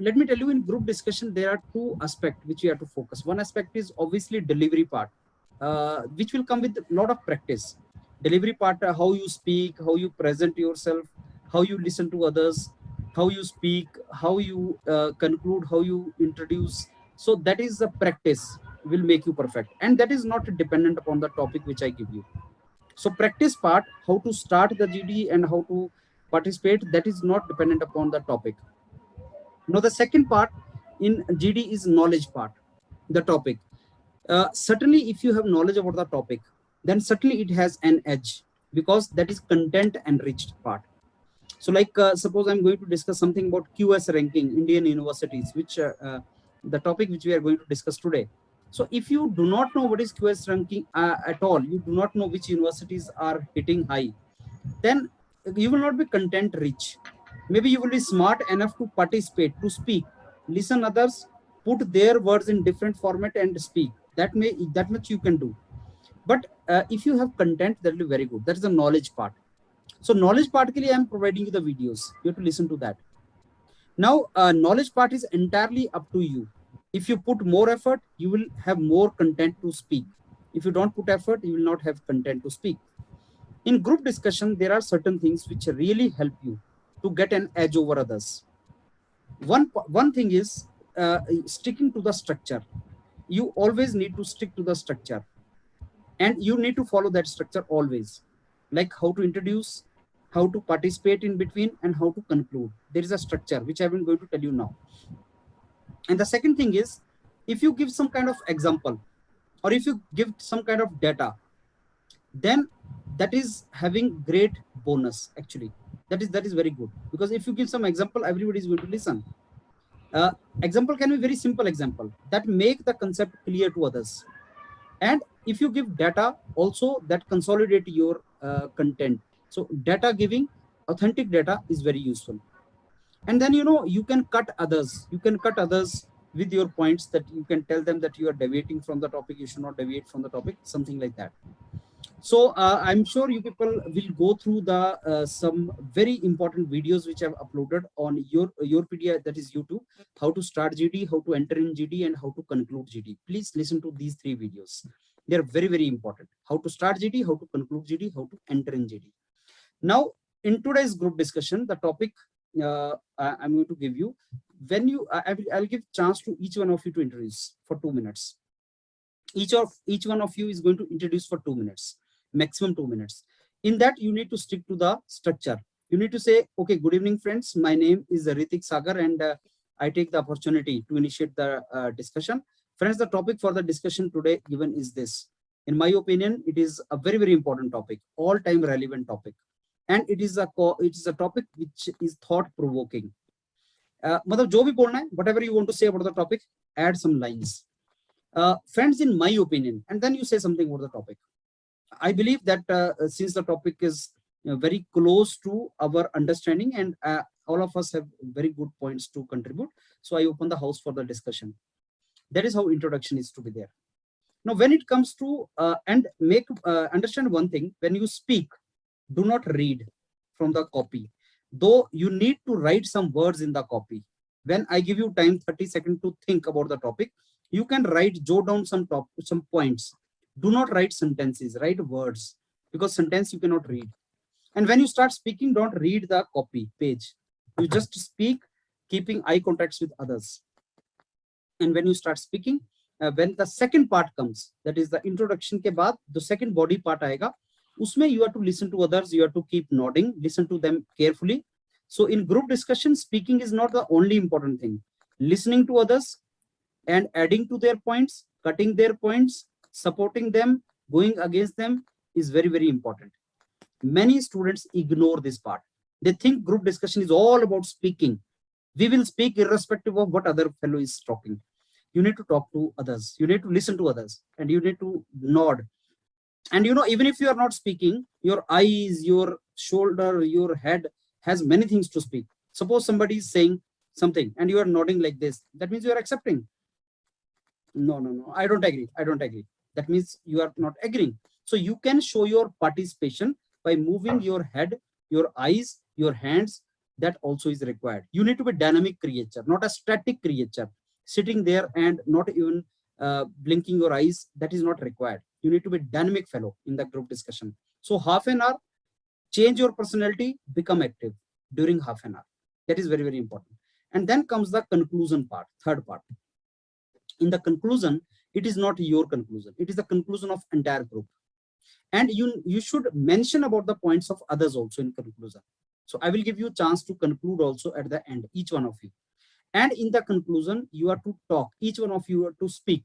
let me tell you, in group discussion, there are two aspects which you have to focus. One aspect is obviously delivery part, which will come with a lot of practice. Delivery part, how you speak, how you present yourself, how you listen to others, how you speak, how you conclude, how you introduce. So that is the practice will make you perfect. And that is not dependent upon the topic which I give you. So practice part, how to start the GD and how to participate, that is not dependent upon the topic. Now the second part in GD is knowledge part, the topic. Certainly, if you have knowledge about the topic, then certainly it has an edge because that is content enriched part. So, like suppose I'm going to discuss something about QS ranking, Indian universities, which the topic which we are going to discuss today. So, if you do not know what is QS ranking at all, you do not know which universities are hitting high, then you will not be content rich. Maybe you will be smart enough to participate, to speak, listen others, put their words in different format and speak. That much you can do. But if you have content, that will be very good. That is the knowledge part. So knowledge part ke liye I am providing you the videos. You have to listen to that. Now, knowledge part is entirely up to you. If you put more effort, you will have more content to speak. If you don't put effort, you will not have content to speak. In group discussion, there are certain things which really help you to get an edge over others. One thing is sticking to the structure. You always need to stick to the structure, and you need to follow that structure always, like how to introduce, how to participate in between, and how to conclude. There is a structure which I'm going to tell you now. And the second thing is, if you give some kind of example or if you give some kind of data, then that is having great bonus. Actually, that is very good, because if you give some example, everybody is going to listen. Example can be very simple example that make the concept clear to others. And if you give data also, that consolidate your content. So data giving, authentic data is very useful. And then you can cut others, with your points, that you can tell them that you are deviating from the topic, you should not deviate from the topic, something like that. So I'm sure you people will go through the some very important videos which I've uploaded on your PDI, that is YouTube. How to start GD, how to enter in GD, and how to conclude GD. Please listen to these 3 videos. They are very, very important. How to start GD, how to conclude GD, how to enter in GD. Now, in today's group discussion, the topic I'm going to give you, when you I'll give chance to each one of you to introduce for 2 minutes. Each one of you is going to introduce for 2 minutes, maximum 2 minutes. In that, you need to stick to the structure. You need to say, okay, good evening friends, my name is Ritik Sagar, and I take the opportunity to initiate the discussion. Friends, the topic for the discussion today given is this. In my opinion, it is a very, very important topic, all time relevant topic, and it is a topic which is thought provoking. मतलब जो भी बोलना है, whatever you want to say about the topic, add some lines. Friends, in my opinion, and then you say something about the topic. I believe that since the topic is very close to our understanding, and all of us have very good points to contribute, so I open the house for the discussion. That is how introduction is to be there. Now, when it comes to and make understand one thing: when you speak, do not read from the copy, though you need to write some words in the copy. When I give you time 30 seconds to think about the topic, you can jot down some points. Do not write sentences, write words, because sentence you cannot read. And when you start speaking, don't read the copy page. You just speak, keeping eye contacts with others. And when you start speaking, when the second part comes, that is the introduction ke baad, the second body part aayega, usme you have to listen to others, you have to keep nodding, listen to them carefully. So in group discussion, speaking is not the only important thing. Listening to others and adding to their points, cutting their points, supporting them, going against them is very, very important. Many students ignore this part. They think group discussion is all about speaking. We will speak irrespective of what other fellow is talking. You need to talk to others, you need to listen to others, and you need to nod. And even if you are not speaking, your eyes, your shoulder, your head has many things to speak. Suppose somebody is saying something and you are nodding like this, that means you are accepting. No, I don't agree. That means you are not agreeing. So you can show your participation by moving your head, your eyes, your hands, that also is required. You need to be dynamic creature, not a static creature sitting there and not even blinking your eyes. That is not required. You need to be dynamic fellow in the group discussion. So half an hour, change your personality, become active during half an hour. That is very, very important. And then comes the conclusion part, third part. In the conclusion, it is not your conclusion, it is the conclusion of entire group. And you should mention about the points of others also in conclusion. So I will give you a chance to conclude also at the end, each one of you. And in the conclusion, you are to talk, each one of you are to speak.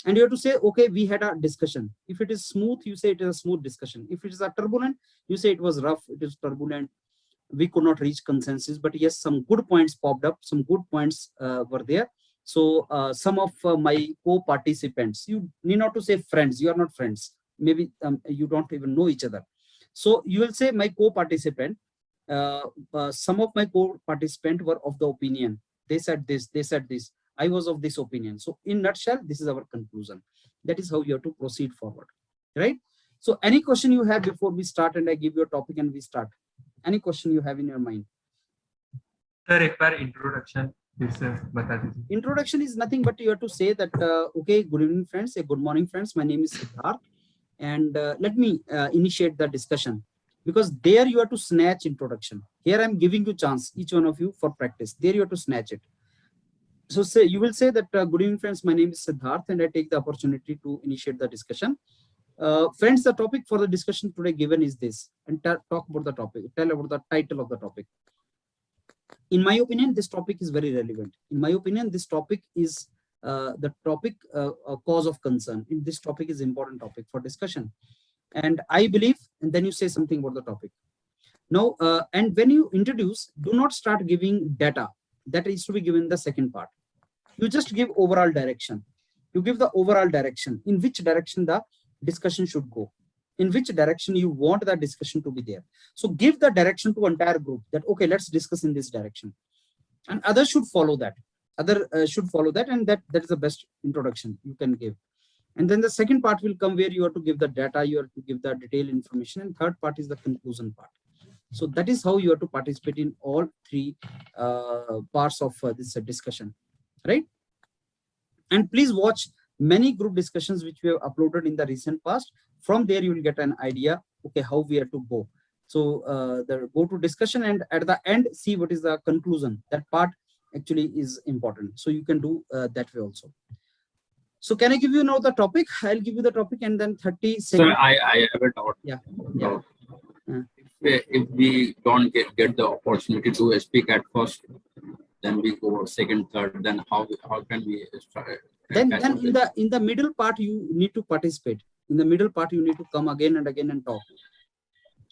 And you have to say, okay, we had a discussion. If it is smooth, you say it is a smooth discussion. If it is a turbulent, you say it was rough, it is turbulent, we could not reach consensus, but yes, some good points popped up, some good points were there. So some of my co-participants, you need not to say friends, you are not friends, maybe you don't even know each other. So you will say my co-participant, some of my co-participants were of the opinion, they said this, they said this, I was of this opinion. So in nutshell, this is our conclusion. That is how you have to proceed forward, right? So any question you have before we start, and I give you a topic and we start? Any question you have in your mind? Sir, एक बार introduction बता दीजिए. Introduction is nothing but you have to say that okay, good evening friends, good morning friends, my name is Siddharth, and let me initiate the discussion, because there you have to snatch introduction. Here I'm giving you chance, each one of you, for practice. There you have to snatch it. So say, you will say that good evening friends, my name is Siddharth, and I take the opportunity to initiate the discussion. Friends, the topic for the discussion today given is this, and talk about the topic, tell about the title of the topic. In my opinion, this topic is very relevant. In my opinion, this topic is the topic cause of concern. This topic is important topic for discussion, and I believe, and then you say something about the topic. Now, and when you introduce, do not start giving data. That is to be given the second part. You just give overall direction. You give the overall direction, in which direction the discussion should go, in which direction you want the discussion to be there. So give the direction to entire group that, okay, let's discuss in this direction, and others should follow that. Other should follow that, and that is the best introduction you can give. And then the second part will come where you have to give the data, you have to give the detailed information, and third part is the conclusion part. So that is how you have to participate in all three parts of this discussion, right? And please watch many group discussions which we have uploaded in the recent past. From there you will get an idea, okay, how we have to go. So go to discussion, and at the end see what is the conclusion. That part actually is important, so you can do that way also. So can I give you now the topic? I'll give you the topic, and then 30 seconds. Sir, I have a doubt. Yeah. If we don't get the opportunity to speak at first, then we go second, third, then how can we start? Then in the middle part you need to participate. In the middle part you need to come again and again and talk.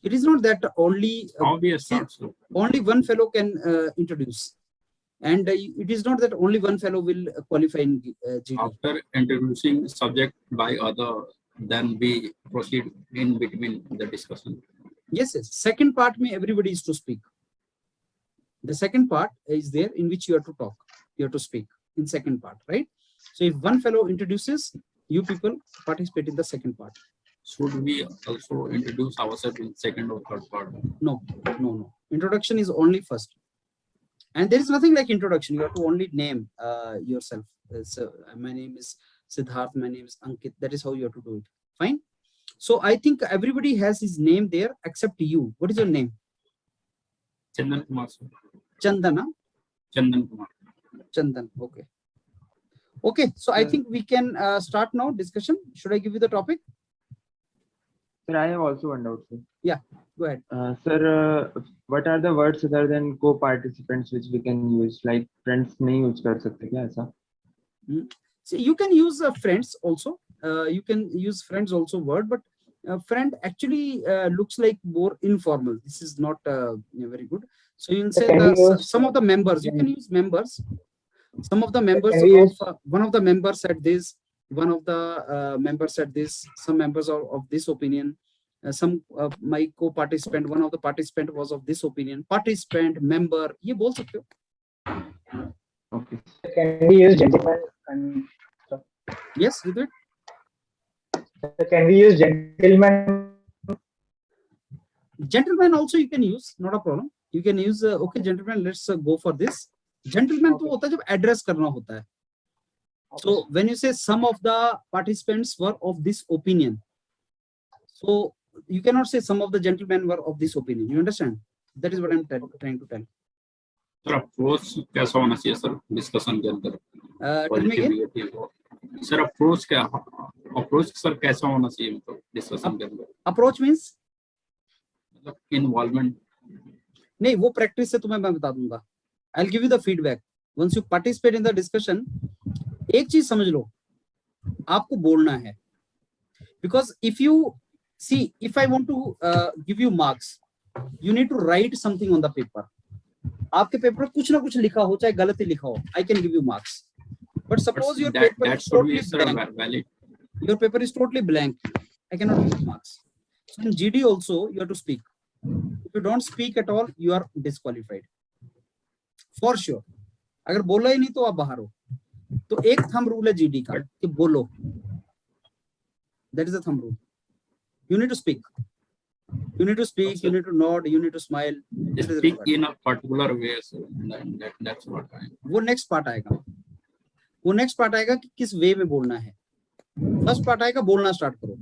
It is not that only only one fellow can introduce, and it is not that only one fellow will qualify in GD. After introducing subject by other, then we proceed in between the discussion. Yes. Second part may everybody is to speak. The second part is there in which you have to talk, you have to speak in second part, right? So if one fellow introduces, you people participate in the second part. Should we also introduce ourselves in second or third part? No. Introduction is only first. And there is nothing like introduction. You have to only name yourself. So my name is Siddharth, my name is Ankit. That is how you have to do it. Fine. So I think everybody has his name there except you. What is your name? Chandan Kumar. Chandana? Chandan Kumar. Chandan. Okay. So I think we can start now discussion. Should I give you the topic? Sir, I have also one doubt, sir. Yeah, go ahead. Sir, what are the words other than co-participants which we can use? Like friends नहीं use कर सकते क्या ऐसा? So you can use friends also. You can use friends also word, but friend actually looks like more informal. This is not very good. So you can say some of the members. You can use members. Some of the members of one of the members said this. One of the members said this. Some members are of this opinion. Some my co-participant, one of the participant was of this opinion. Participant, member, ये बोल सकते हो. Okay. Can we use gentleman? And Yes, you do it. can we use gentleman? Gentleman also you can use, not a problem. You can use okay gentlemen, let's go for this. Gentleman तो होता है जब address करना होता है. So when you say some of the participants were of this opinion, so you cannot say some of the gentlemen were of this opinion. You understand? That is what I'm trying to tell. Sir approach कैसा होना चाहिए sir discussion के अंदर? Tell me again. Sir approach sir कैसा होना चाहिए मतलब discussion के अंदर? Approach means मतलब इन्वॉल्वमेंट नहीं, वो प्रैक्टिस से तुम्हें मैं बता दूंगा. I'll give you the feedback. Once you participate in the discussion, एक चीज समझ लो, आपको बोलना है. Because if you see, if I want to give you marks, you need to write something on the paper. आपके पेपर कुछ ना कुछ लिखा हो, चाहे गलत ही लिखा हो, I can give you marks. But suppose your paper is totally blank. Your paper is totally blank. I cannot give you marks. So in GD also, you have to speak. If you don't speak at all, you are disqualified. For sure. अगर बोला ही नहीं तो आप बाहर हो. तो एक thumb rule है GD का कि बोलो. That is the thumb rule. You need to speak. You need to speak. You need to nod. You need to smile. Speak in a particular way. So that's what I. वो next part आएगा. वो next part आएगा कि किस way में बोलना है. First part आएगा बोलना start करो.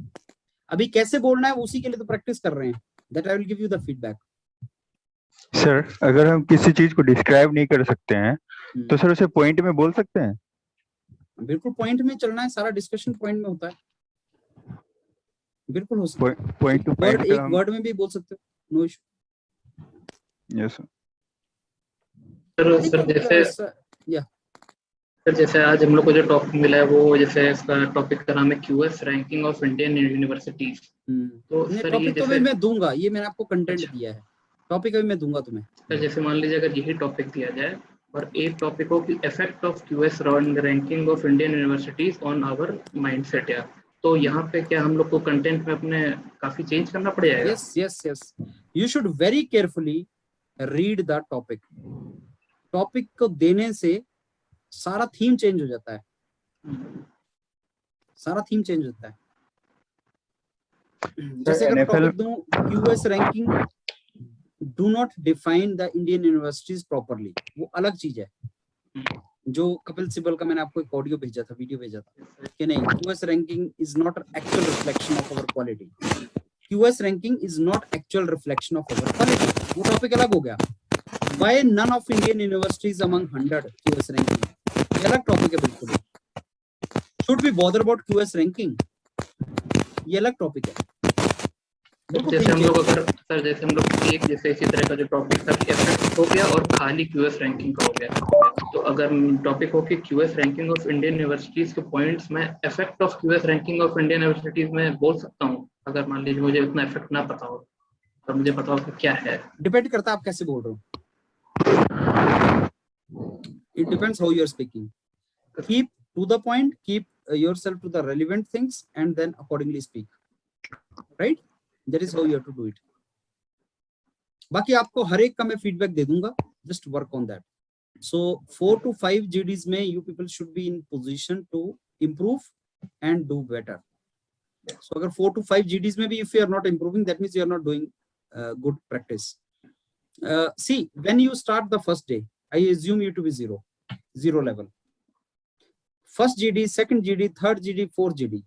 अभी कैसे बोलना है उसी के लिए तो practice कर रहे हैं. That I will give you the feedback. Sir अगर हम किसी चीज को डिस्क्राइब नहीं कर सकते हैं तो सर उसे पॉइंट में बोल सकते हैं? बिल्कुल पॉइंट में चलना है. सारा डिस्कशन पॉइंट में होता है. बिल्कुल हो सकता है. पॉइंट टू पॉइंट एक वर्ड में भी बोल सकते हो. No issue. यस सर जैसे आज हम लोग को जो टॉपिक मिला है वो जैसे इसका टॉपिक का नाम है QS ranking of Indian universities. तो सर ये टॉपिक तो मैं दूंगा. ये मैंने आपको कंटेंट दिया है. टॉपिक अभी मैं दूंगा तुम्हें. सर जैसे मान लीजिए अगर यही टॉपिक दिया जाए और एक टॉपिक हो कि effect of QS ranking of Indian universities on our mindset, या तो यहाँ पे क्या हम लोग को कंटेंट में अपने काफी चेंज करना पड़ जाएगा? Yes. You should very carefully read the topic. Topic को देने से सारा थीम चेंज हो जाता है. सारा थीम चेंज होता है. जैसे अगर टॉपिक दूं QS ranking do not define the Indian universities properly, वो अलग चीज है. जो कपिल सिब्बल का मैंने आपको एक ऑडियो भेजा था, वीडियो भेजा था कि नहीं, QS ranking is not actual reflection of our quality. QS ranking is not actual reflection of our quality. वो टॉपिक अलग हो गया. Why none of Indian universities among 100 QS ranking, ये अलग टॉपिक है बिल्कुल. Should be bother about QS ranking, ये अलग टॉपिक है. जैसे हम लोग अगर सर जैसे हम लोग एक जैसे इसी तरह का जो टॉपिक था इफेक्ट हो गया और खाली QS रैंकिंग का हो गया, तो अगर टॉपिक हो कि QS ranking of Indian universities के पॉइंट्स में effect of QS ranking of Indian universities में बोल सकता हूँ अगर मान लीजिए मुझे उतना इफेक्ट ना पता हो तो मुझे पता हो कि क्या है? डिपेंड करता है आप कैसे बोल रहे हो. It depends how you are speaking. Keep to the point, keep yourself to the relevant things and then accordingly speak. Right? That is how you have to do it. बाकी आपको हर एक का मैं फीडबैक दे दूंगा. Just work on that. So 4 to 5 GDs में you people should be in position to improve and do better. So अगर 4 to 5 GDs में भी if you are not improving, that means you are not doing good practice. See, when you start the first day, I assume you to be zero level. First GD, second GD, third GD, fourth GD.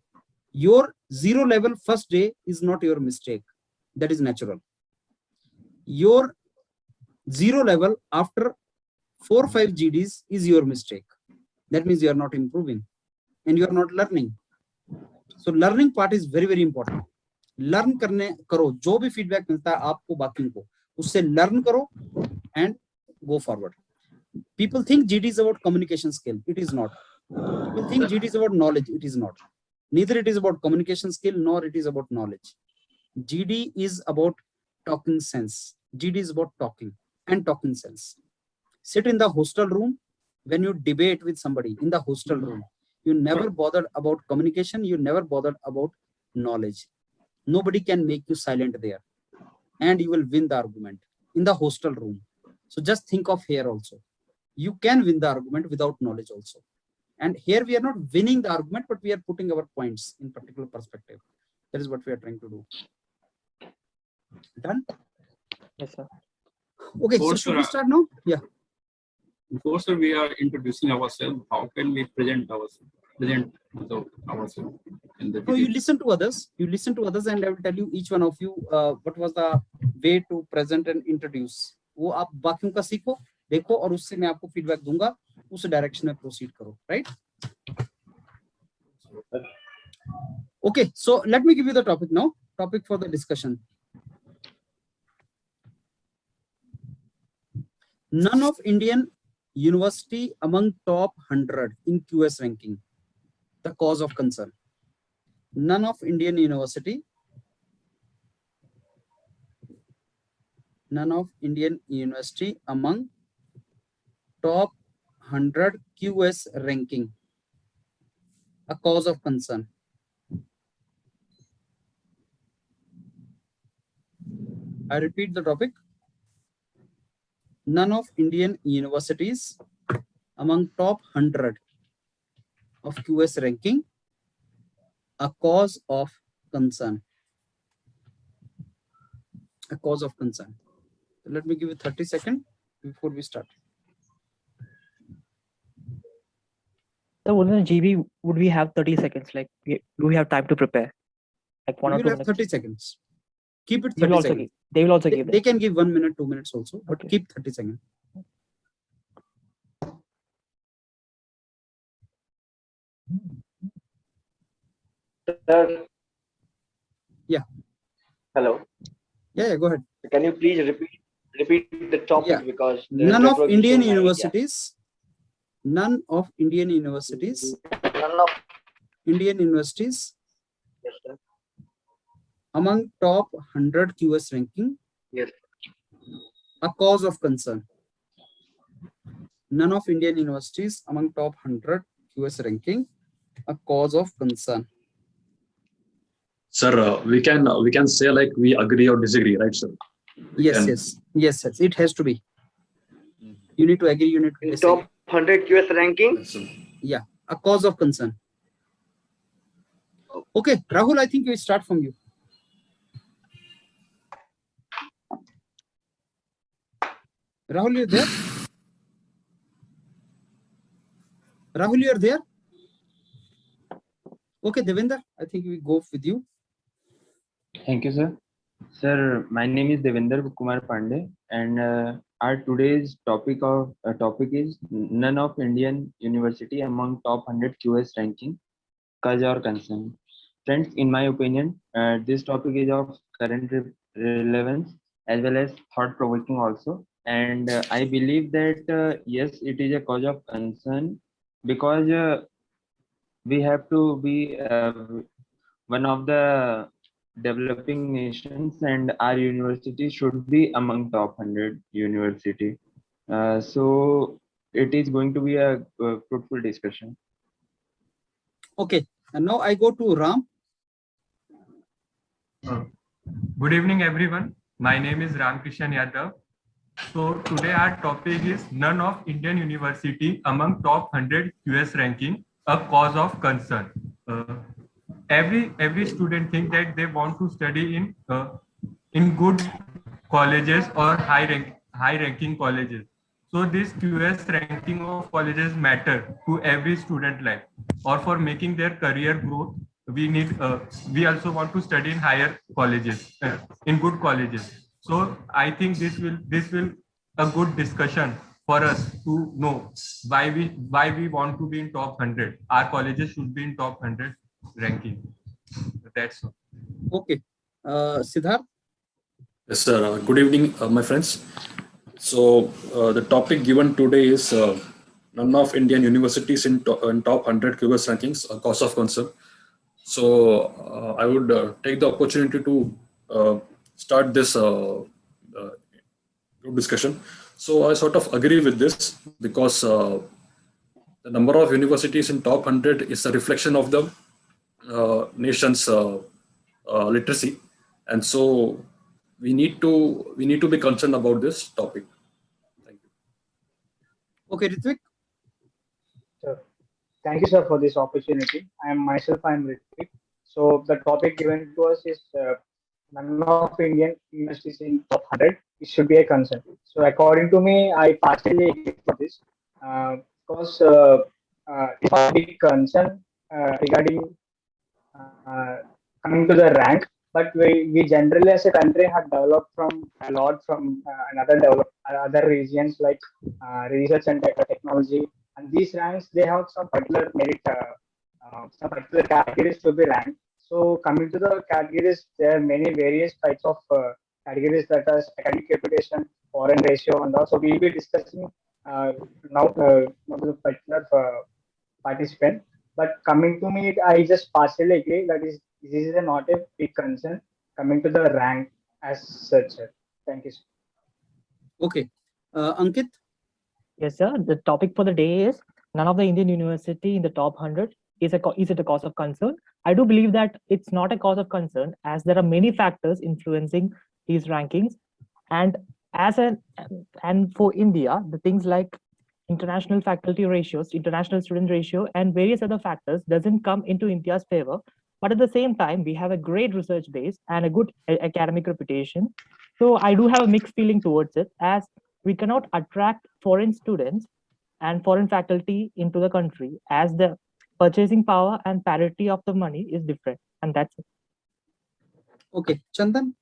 Your 0 level first day is not your mistake. That is natural. Your 0 level after 4 or 5 GDs is your mistake. That means you are not improving and you are not learning. So learning part is very, very important. Learn करो. जो भी feedback मिलता है आपको बाकियों को, उससे learn करो and go forward. People think GD is about communication skill. It is not. People think GD is about knowledge. It is not. Neither it is about communication skill nor it is about knowledge. GD is about talking sense. GD is about talking and talking sense. Sit in the hostel room when you debate with somebody in the hostel room. You never bothered about communication. You never bothered about knowledge. Nobody can make you silent there and you will win the argument in the hostel room. So just think of here also. You can win the argument without knowledge also. And here we are not winning the argument, but we are putting our points in particular perspective. That is what we are trying to do. Done? Yes, sir. Okay, so Before, should we sir, start now? Yeah. before, sir, we are introducing ourselves. How can we present ourselves in the No, you debate? listen to others. You listen to others, and I will tell you each one of you what was the way to present and introduce. वो आप बाकियों का सीखो, देखो, और उससे मैं आपको फीडबैक दूंगा. उस डायरेक्शन में प्रोसीड करो, right? Okay, so let me give you the topic now. Topic for the discussion. None of Indian university among top 100 in QS ranking. The cause of concern. None of Indian university. None of Indian university among top 100 QS ranking. A cause of concern. I repeat the topic. None of Indian universities among top 100 of QS ranking. A cause of concern. A cause of concern. Let me give you 30 seconds before we start. So within GB, would we have 30 seconds? Like, do we have time to prepare? Like one You or will two have minutes? 30 seconds. Keep it They 30 will also seconds. give. They will also They, give. they can give 1 minute, 2 minutes also, but Okay. keep 30 seconds. Sir. Yeah. Hello. Yeah, go ahead. Can you please repeat the topic, Yeah. because there is None of network issue Indian in my area. universities. None of Indian universities. None of Indian universities yes, sir. among top 100 QS ranking. Yes. A cause of concern. None of Indian universities among top 100 QS ranking. A cause of concern. Sir, we can say like we agree or disagree, right, sir? Yes, yes. It has to be. You need to agree. You need to In disagree. top 100 QS ranking. Yes, sir. Yeah, a cause of concern. Okay, Rahul, I think we start from you. Rahul, you're there? Rahul, you're there? Okay, Devinder, I think we go with you. Thank you, sir. Sir, my name is Devinder Kumar Pandey, and our today's topic is none of Indian university among top 100 QS ranking, cause or concern. Friends, in my opinion, this topic is of current relevance as well as thought-provoking also, and I believe that yes, it is a cause of concern because we have to be one of the developing nations, and our university should be among top 100 university. So it is going to be a fruitful discussion. Okay, and now I go to Ram. Good evening, everyone. My name is Ram Krishan Yadav. So today our topic is none of Indian university among top 100 QS ranking, a cause of concern. Every student think that they want to study in good colleges or high ranking colleges. So this QS ranking of colleges matter to every student life, or for making their career growth. We also want to study in higher colleges, in good colleges. So I think this will a good discussion for us to know why we want to be in top 100. Our colleges should be in top 100 ranking. That's all. Okay, Siddharth. Yes, sir. Good evening, my friends. So the topic given today is none of Indian universities in top 100 QS rankings, a cause of concern. So I would take the opportunity to start this group discussion. So I sort of agree with this because the number of universities in top 100 is a reflection of the nation's literacy, and so we need to be concerned about this topic. Thank you. Okay, Ritvik. Sir, thank you, sir, for this opportunity. I'm Ritvik. So the topic given to us is none of Indian universities in top 100 it should be a concern. So according to me, I partially agree for this. Because it's a big concern regarding coming to the rank, but we generally as a country have developed from a lot from other regions like research and technology, and these ranks they have some particular merit, some particular categories to be ranked. So coming to the categories, there are many various types of categories that are academic reputation, foreign ratio, and also we will be discussing now not the particular participant. But coming to me, I just partially agree that is this is not a big concern coming to the rank as such. Thank you. Sir. Okay, Ankit. Yes, sir. The topic for the day is none of the Indian university in the top 100 is it a cause of concern? I do believe that it's not a cause of concern as there are many factors influencing these rankings, and for India, the things like international faculty ratios, international student ratio, and various other factors doesn't come into India's favor. But at the same time, we have a great research base and a good academic reputation. So I do have a mixed feeling towards it, as we cannot attract foreign students and foreign faculty into the country as the purchasing power and parity of the money is different. And that's it. Okay, Chandan.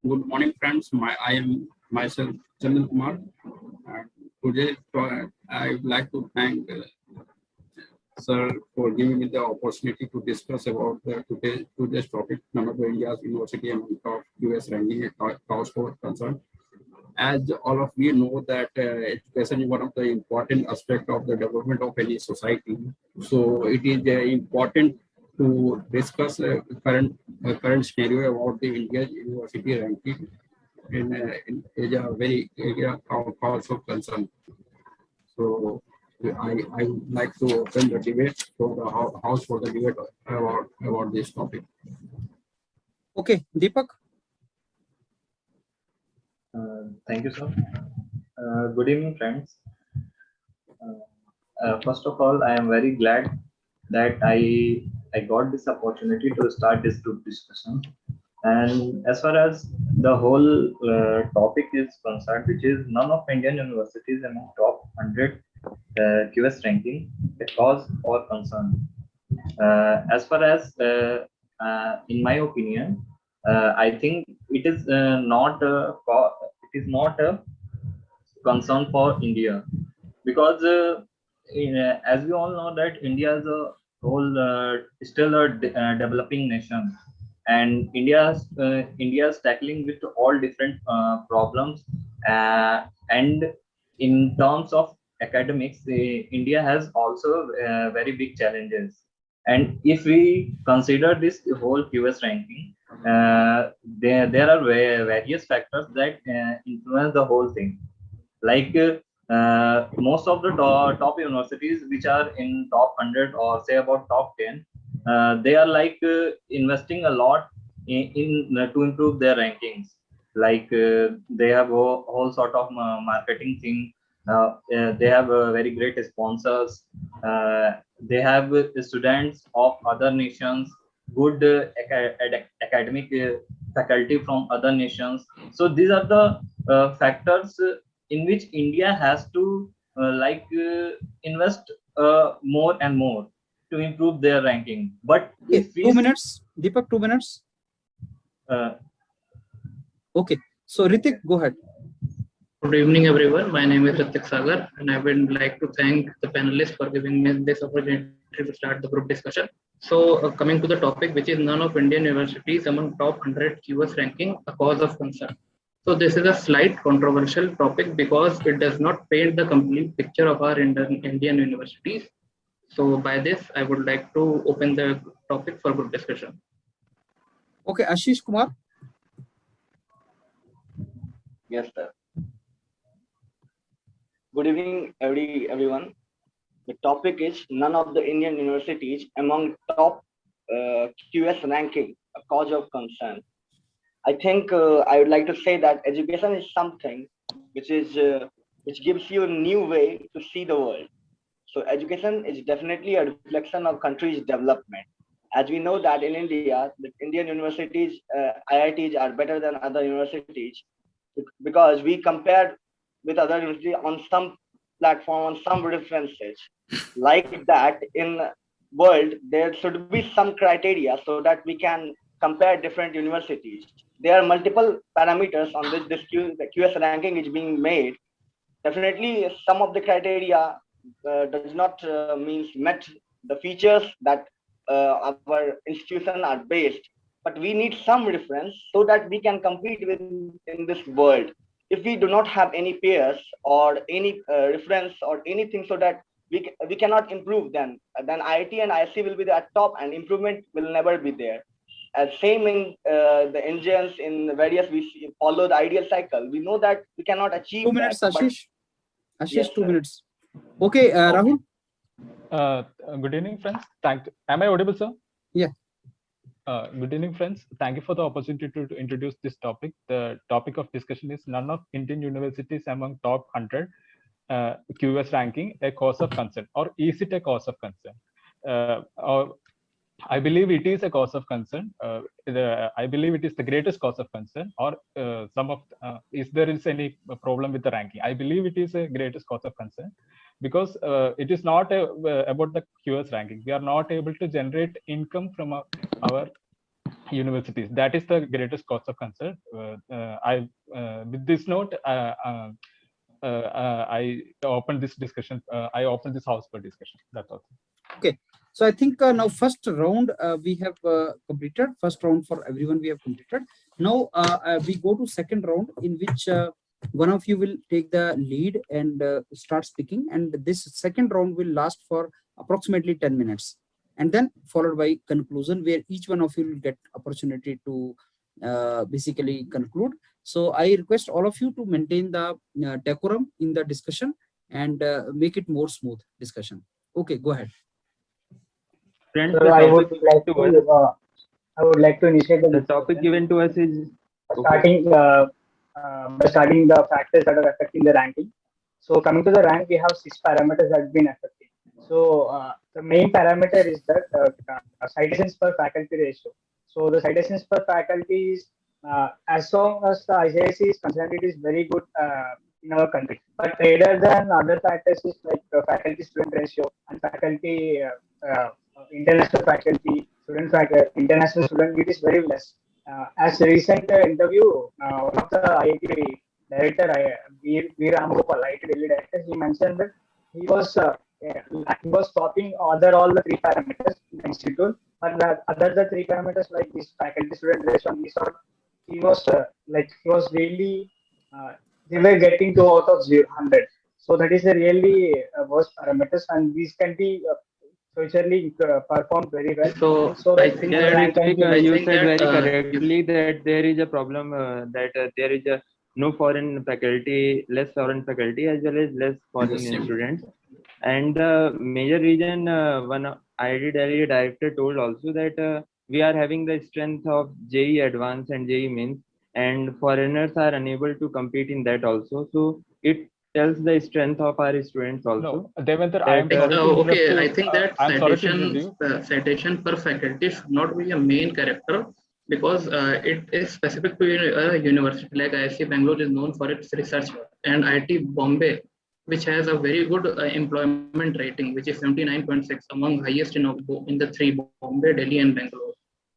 Good morning, friends. I am myself Chandan Kumar. Today, I would like to thank sir for giving me the opportunity to discuss about today's topic, none of the India's university among top US ranking cause for concern. As all of you know that education is one of the important aspects of the development of any society. So it is important to discuss current scenario about the India's university ranking is a very area cause of concern. So I would like to open the debate for the house for the debate about this topic. Okay, Deepak. Thank you, sir. Good evening, friends. First of all, I am very glad that I got this opportunity to start this group discussion. And as far as the whole topic is concerned, which is none of Indian universities among top 100 QS ranking, a cause or concern. As far as, in my opinion, I think it is not a concern for India, because as we all know that India is a whole still a developing nation, and India is tackling with all different problems, and in terms of academics, India has also very big challenges. And if we consider this whole QS ranking, there are various factors that influence the whole thing. Like most of the top universities which are in top 100 or say about top 10, they are like investing a lot in to improve their rankings. Like they have a whole sort of marketing thing. They have very great sponsors. They have students of other nations, good academic faculty from other nations. So these are the factors in which India has to invest more and more to improve their ranking. But okay, 2 minutes, Deepak, 2 minutes. Okay, so Ritik, go ahead. Good evening, everyone. My name is Ritik Sagar, and I would like to thank the panelists for giving me this opportunity to start the group discussion. So, coming to the topic, which is none of Indian universities among top 100 QS ranking, a cause of concern. So, this is a slight controversial topic because it does not paint the complete picture of our Indian universities. So, by this, I would like to open the topic for group discussion. Okay, Ashish Kumar. Yes, sir. Good evening, everyone. The topic is none of the Indian universities among top QS ranking, a cause of concern. I think I would like to say that education is something which gives you a new way to see the world. So education is definitely a reflection of country's development. As we know that in India, the Indian universities, IITs are better than other universities because we compare with other universities on some platform, on some references. Like that, in world, there should be some criteria so that we can compare different universities. There are multiple parameters on which the QS ranking is being made. Definitely, some of the criteria does not means met the features that our institution are based, but we need some reference so that we can compete with in this world. If we do not have any peers or any reference or anything, so that we cannot improve, then IIT and ISC will be at top, and improvement will never be there. Same in the engines in various, follow the ideal cycle. We know that we cannot achieve 2 minutes, that, but Ashish. Ashish, yes, 2 sir. minutes. Okay, Rahul. Good evening, friends. Am I audible, sir? Yeah. Good evening, friends. Thank you for the opportunity to introduce this topic. The topic of discussion is none of Indian universities among top 100 QS ranking a cause of concern, or is it a cause of concern? Or I believe it is a cause of concern. I believe it is the greatest cause of concern, or if there is any problem with the ranking. I believe it is a greatest cause of concern because it is not about the QS ranking. We are not able to generate income from our universities. That is the greatest cause of concern. With this note, I open this discussion. I open this house for discussion. That's all. Okay. So I think now first round we have completed. First round for everyone we have completed. Now we go to second round, in which one of you will take the lead and start speaking. And this second round will last for approximately 10 minutes. And then followed by conclusion, where each one of you will get opportunity to basically conclude. So I request all of you to maintain the decorum in the discussion and make it more smooth discussion. Okay, go ahead. Friends, So I would like to initiate the topic given to us is starting the factors that are affecting the ranking. So coming to the rank, we have 6 parameters that have been affecting. So the main parameter is that citations per faculty ratio. So the citations per faculty is, as long as the ICISE is concerned, it is very good in our country. But rather than other factors is like faculty student ratio and faculty international faculty international student, it is very less. As a recent interview, one of the IIT director, V. Ram Gopal, IIT Delhi director, he mentioned that he was topping all the 3 parameters in the institute, but the 3 parameters like this faculty student ratio, he was really they were getting 2 out of 100. So that is a really worst parameters, and these can be futurely performed very well. So I think you said very correctly that there is a problem that there is no foreign faculty, less foreign faculty, as well as less foreign students. And the major reason, one IIT Delhi director told also that we are having the strength of JEE Advanced and JEE Mains, and foreigners are unable to compete in that also. So it tells the strength of our students also. No, Devendra, I am sorry to interrupt you. I think that citation per faculty should not be a main character, because it is specific to a university. Like IIT Bangalore is known for its research, and IIT Bombay, which has a very good employment rating, which is 79.6, among highest in the 3, Bombay, Delhi, and Bangalore.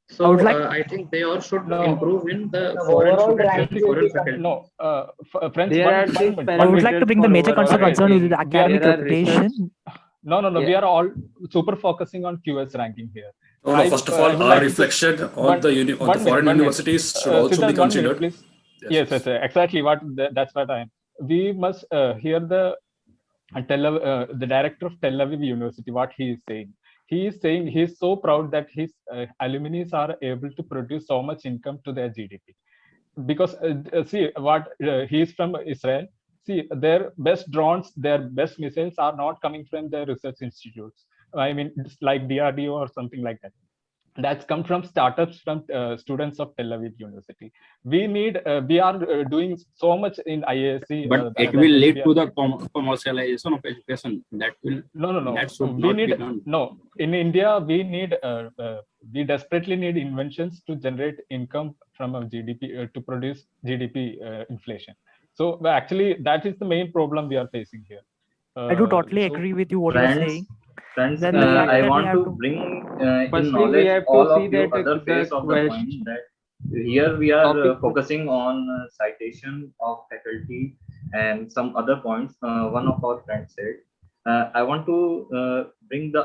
So I think they all should improve in the foreign students and foreign faculty. No, friends, I would like to bring the major concern with the academic reputation. No. We are all super focusing on QS ranking here. No, first of all, our reflection on the foreign universities should also be considered. Yes, exactly. That's what I am. We must hear the director of Tel Aviv University, what he is saying. He is saying he is so proud that his alumni are able to produce so much income to their GDP. Because see, he is from Israel. See, their best drones, their best missiles are not coming from their research institutes. I mean, it's like DRDO or something like that. that's come from startups from students of Tel Aviv University. We are doing so much in IASC. But it will lead to the commercialization of education. That will no. that should We not be need done. no. In India, we desperately need inventions to generate income from a GDP to produce GDP inflation. So actually, that is the main problem we are facing here. I do totally agree with you what you're saying. Friends, Then the fact I that we want have to to- bring in Firstly, we knowledge have to all see of you that other the face of the question- point that here we are Topic- focusing on citation of faculty and some other points. One of our friends said, I want to bring the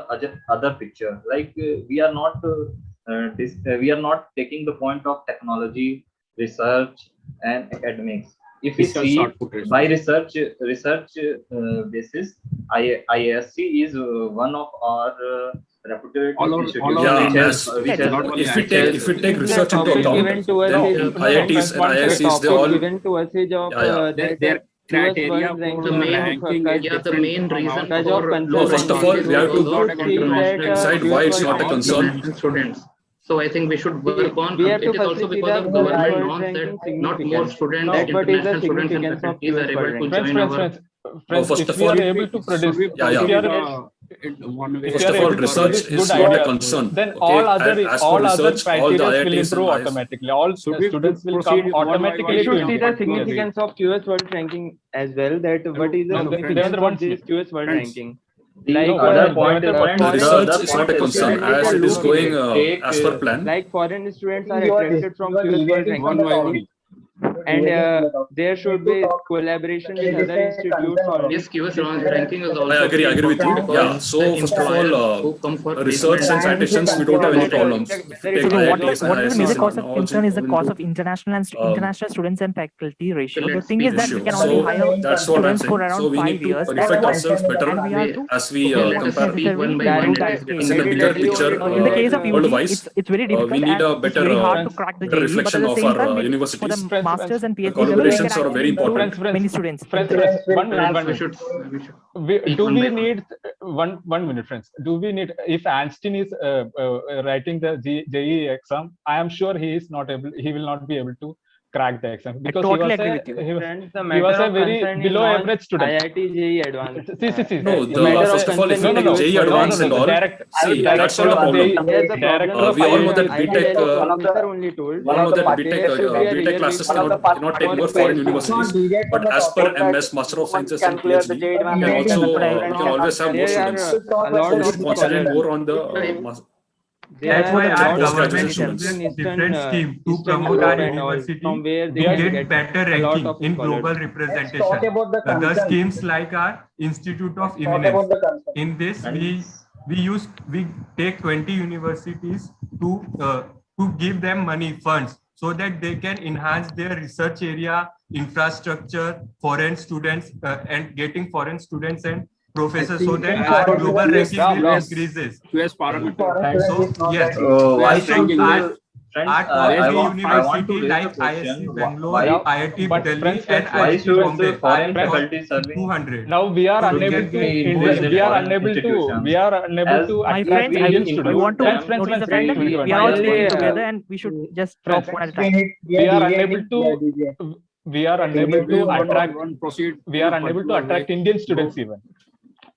other picture. Like we are not we are not taking the point of technology, research, and academics. If we Research see output ratio. by research basis, IASC is one of our reputed All over institutions Yeah, which has as- which has not only if we take research into topic account, given to us then is IITs and IIScs, they topic all given to us is of Yeah. Their criteria world for ranking The main- ranking is yeah, the different main from reason our- Because for of concern low first of all, ranking we have is to because of see that, international decide why it's not a all concern. international students. So I think we should work on. we have to It is also firstly see because the of world government ranking norms that not significance. more students, That what is the international students and significance of faculties are US able world to ranking. join our. Friends, first if of we are all, able to produce, Should we Yeah, yeah. if we are, one way? if First you are of all, able to research produce is good not a ideas, concern. then Okay, all other as for all other research, all the criteria will IITs and improve IISc automatically. All Should we students will proceed come one by one? automatically We to should see the India. significance of QS world ranking as well. That what is the No, no, significance Devendra, one of this QS world Friends. ranking? The Like, other point, Devendra, friends, The the research other is not a point concern that as it is look going take, as per plan. Like foreign students are You are attracted from you are QS world deviating One ranking by from the one. topic. and there We should need to be talk- collaboration It with is other a institutes concern or Yes, QS ranking is also I agree very with you. important Yeah, because so the first of all, employers who come for research and placement citations, we don't have any problems. If you take So what IITs and is the major IIScs cause and of all concern is the into, cost of international um, students and faculty ratio. So The let's thing speak is that issue. we can So only hire that's what I'm students for saying. So around we 5 need to years. reflect That's what, ourselves better and we are to as we Okay, let us compare speak one by one. That is Directly- as in the because bigger directly picture only in the case of UG, world-wise. it's very difficult We need and a it's better very hard to crack the better JEE. But at reflection the of same our time, for universities. the masters and PhD The level, we can collaborations are very actually include important. many students. Friends, one we minute. should Do one we by one. need one minute, friends? Do we need, if Einstein is writing the JEE exam, I am sure he will not be able to crack the exam because totally he was agree a, with you. he was, Friends, the he matter was a of very concern is below not average student. IIT JEE advanced. See. No, the matter of first of all, if you concern take is JEE QS world advanced and ranking. all, see, that's not a problem. Here's the problem. We all know that IIT BTech, officer only told. We all know that There BTech, should be a BTech real classes reason cannot take over foreign universities. But as per MS, Master of Sciences and PhD, we can also we can always have more There are students. a lot So we of should concentrate scholars. more on the That's why our postgraduate government students. has different scheme to Eastern promote Europe our and all, university from where to they get better a lot ranking of in scholars. global Let's talk representation. about the The concern. schemes like our Institute of Talk about Eminence. the concern. In this, we take 20 universities to give them money funds so that they can enhance their research area, infrastructure, foreign students, and getting foreign students and professors so that our global ranking will increases. QS parameter. So yes, why so should our friends, I want to university raise like a question. ISC Bangalore, why, IIT but Delhi, friends, and why IIT should Bombay foreign are faculty serving 200. Now we are So unable can to we invest in we are foreign unable to institutions? we are unable As to My attract friends, I Indian will, I want to students. notice the fact that we are all speaking together and we should just talk one at a time. We are unable to we are unable to attract Proceed. we are unable to attract Indian students even.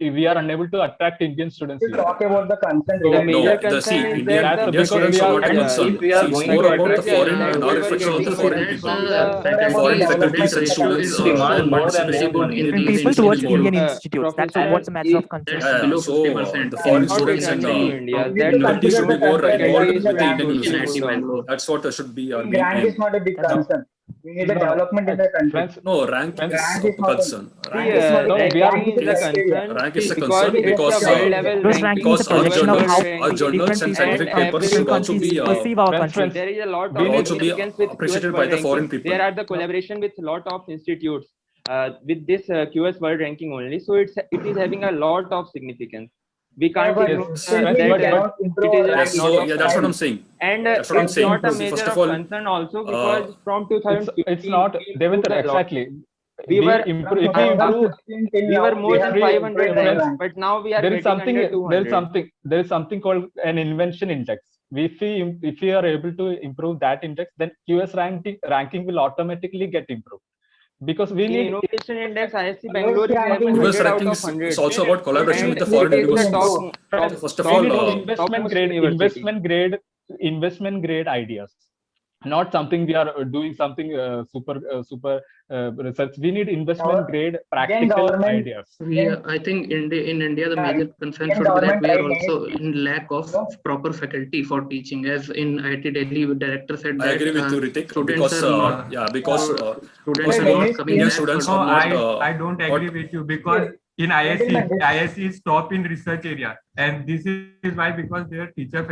We are unable to attract Indian students We'll even. talk about the concern. The No, major the see, concern is Indian, that Indian students are not a concern. if we are See, it's going more to about the attract foreign and our everybody reflection of the getting foreign it people. from Foreign faculties and is students demand more than participation more in And these people towards institutes more. Indian institutes. That's Professor what's a matter of concern. That's below So 50%. the foreign not students and returning to India. We That will universities should be consider more the involved faculties with the Indian ranking. universities. Bangalore. That's what should be our main Rank aim. is not a big concern. We need a development in the country. Friends, No, rank Friends, is rank a is not a- concern. rank is not a- no, we are- rank is is a a criteria. concern Rank is a because concern it's because a world level Because ranking is a because our projection of journals, how our journals different and people scientific and papers different should also countries be perceive our friends, country. there is a lot will of also be significance with appreciated QS by World the foreign Ranking. people. There are the collaboration with lot of institutes with this QS World Ranking only. So it is having a lot of significance. We can't But ignore simply that we cannot improve it is our a Yes, ranking. so yeah, that's what I'm saying. and That's what I'm it's saying. not a See, major first of of all, concern also because from 2015 it's not Devendra, exactly. we were If we improve, we were more than 500 friends, ranks, but now we are there is getting something under 200. there is something called an invention index. if we are able to improve that index, then QS ranking will automatically get improved. Because we need innovation index, ISC Bangalore is ranking level US 100 out ranking of is 100. it's also about collaboration And with the foreign it is the universities. First of we all, need topmost university. investment grade ideas, not something we are doing something super research. We need investment grade Indian practical government, ideas. I think in India, the major concern Indian should be that government we are tried many also schemes, in lack of proper faculty for teaching. As in IIT Delhi, the director said I that agree with you, Ritik, students because are students are are not not coming Indian back students for are No, not I don't not agree with you, because in ISC is top in research area, and this is why, because their teachers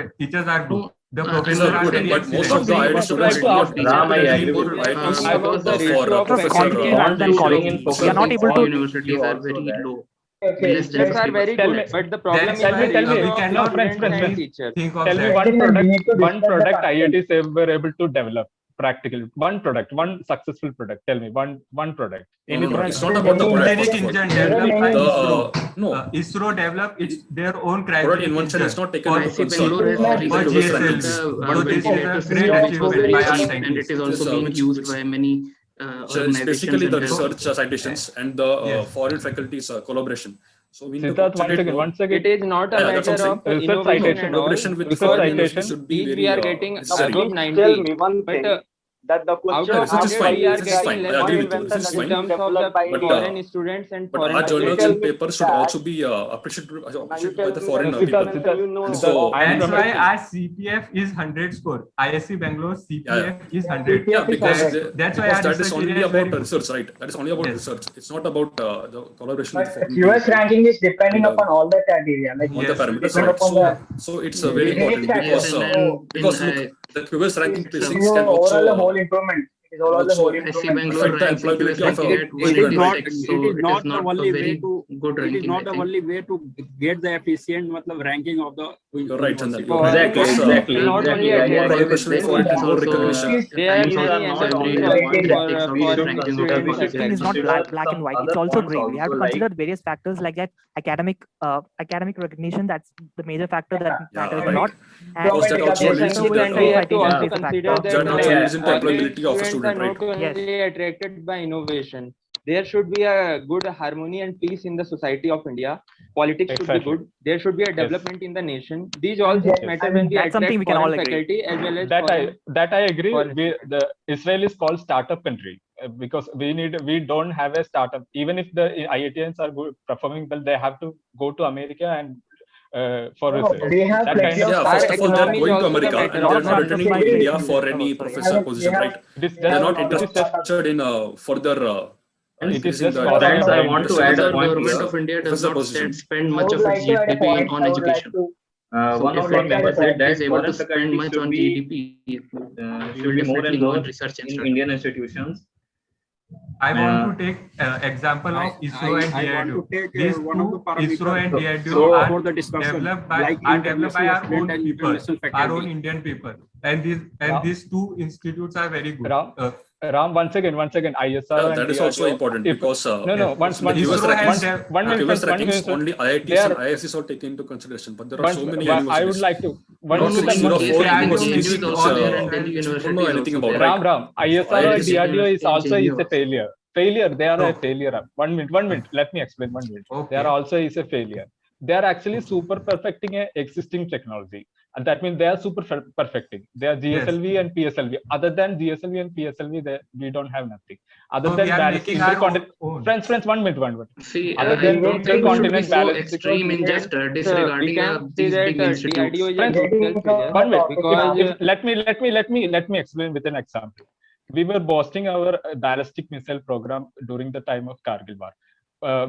are good. The teachers professors are are good, very but most of excellent. the IIT students do not Ram, I agree go with to you. IITs Talking about the for ratio of professor. faculty rather than quality. in We are focusing not able on to. Universities are very low. Okay, Less than Teachers are 50%. very Tell good, me- but the problem That's is the why tell me, ratio we of cannot students and friends, teachers. think of Tell me that. one Gentlemen, we need to product discuss the content. IITs were able to develop practically. One product, one successful product. Tell me one product. No, no, Any it's product. not about the product. Generic First of all, engine There are developed by many ISRO. no, ISRO developed their own product cryogenic invention is engine not taken for into IIT concern Bangalore has for in the GSLV. QS recently rankings. developed So the this is a ventilator great system, which was achievement very by our cheap, and scientists. it is Which also is being which used by many so it's organizations basically the and research countries. citations and the Yes. foreign faculties collaboration. So we need to Siddharth, concentrate more. one second. It is not a Yeah, that's what matter I'm of saying. Research innovation citation. and all. Collaboration with Research foreign citation. universities should be These very we are getting necessary. above Tell 90, me one but thing, that the out question of research is 100 fine. we are Research is getting fine. I less agree with you. than Research is in fine. terms of developed by the But foreign students and but foreign our Now you journals tell and me papers should that, also be appreciated now you by tell the me foreign that people. when you know So That's from why our CPF is 100 score. ISC Bangalore CPF is 100. yeah, because That's why our that is research only area is about very good. research, right? That is only about Yes. research. It's not about the collaboration with But foreign QS people ranking is depending and upon all the criteria, like all the Yes, parameters, depend right? upon the So it's very degree important factor. because Yes, and look, the QS ranking It placings is can overall the whole also improvement. It is overall the whole ISC improvement. Bangalore affect the ranks in QS employability of ranking a at student, right? 196, so it is it is not the not a only way very to good it is ranking, not I the think. only way to get the efficient ranking of the You're right, Chandan. university. You're right. foreign Because countries Exactly, not only exactly. I more agree with collaboration with this. foreign It is people, more also recognition. They are Times using also MSc every for statistics of foreign ranking of students Everything as is well. not There are black and some white. other It's also points gray. We have to also, like consider various factors like that. Academic recognition. That's the major factor that Yeah, matters a right. lot. And Because that also Yes, the and leads factor to with Keith, the and we have to citation also plays a consider factor. that that also leads into graduate employability of a students student, are right? not Yes. only attracted by innovation. There should be a good harmony and peace in the society of India. Politics should be Exactly. good. There should be a development in the nation. These all things matter when we That's something attract we can all foreign agree. faculty as well as That I agree. foreign The Israel is called startup country because we don't have a startup. Even if the IITians are good, performing well, they have to go to America and for research. We have That plenty kind of of Yeah, Our first of all, they're economy is going to also the America matter and of they're not fact. returning to Sorry. India for any Sorry. professor position, right? it is They're not just, it is just interested in further it is increasing just the for Friends, I the want to interest add in a The point government here. of India does professor not position. spend I much would of its like to add a GDP point. on I would like education. to So One if of our India members said is that able to foreign spend faculty much should on be GDP, we should will be more definitely and go more on research and in startup. Indian institutions. I want to take example of ISRO and I want to DRDO. take These one of the two, ISRO and parameters DRDO, for the discussion, developed by like international our student own and people, international our faculty. own Indian people, and Ram- these two institutes are very good. Ram, one second. ISR Yeah, and that is also DRDO. important If- because no, in the QS ISRO has rankings, one minute, QS friends, rankings only They IITs are- and IIScs are taken into consideration, but there are so many I universities. would like to. Not No, six, in zero, case four ranking of universities JNU is which also there and Delhi don't University know is anything also about, there. right? Ram, ISR or IITs DRDO is and also JNU is a failure. They are a Oh. failure. One minute. Let me explain 1 minute. Okay. They are also is a failure. They are actually super perfecting a existing technology. And that means they are super perfecting. They are GSLV and PSLV. Other than GSLV and PSLV, we don't have nothing. Other So than we are ballistic making our intercontinental. own. Friends, 1 minute. See, Other I than don't think we should be intercontinental so ballistic. extreme in just we disregarding can say these that big institutes. DRDO is a Friends, total failure 1 minute. because Let me explain with an example. We were boasting our ballistic missile program during the time of Kargil War.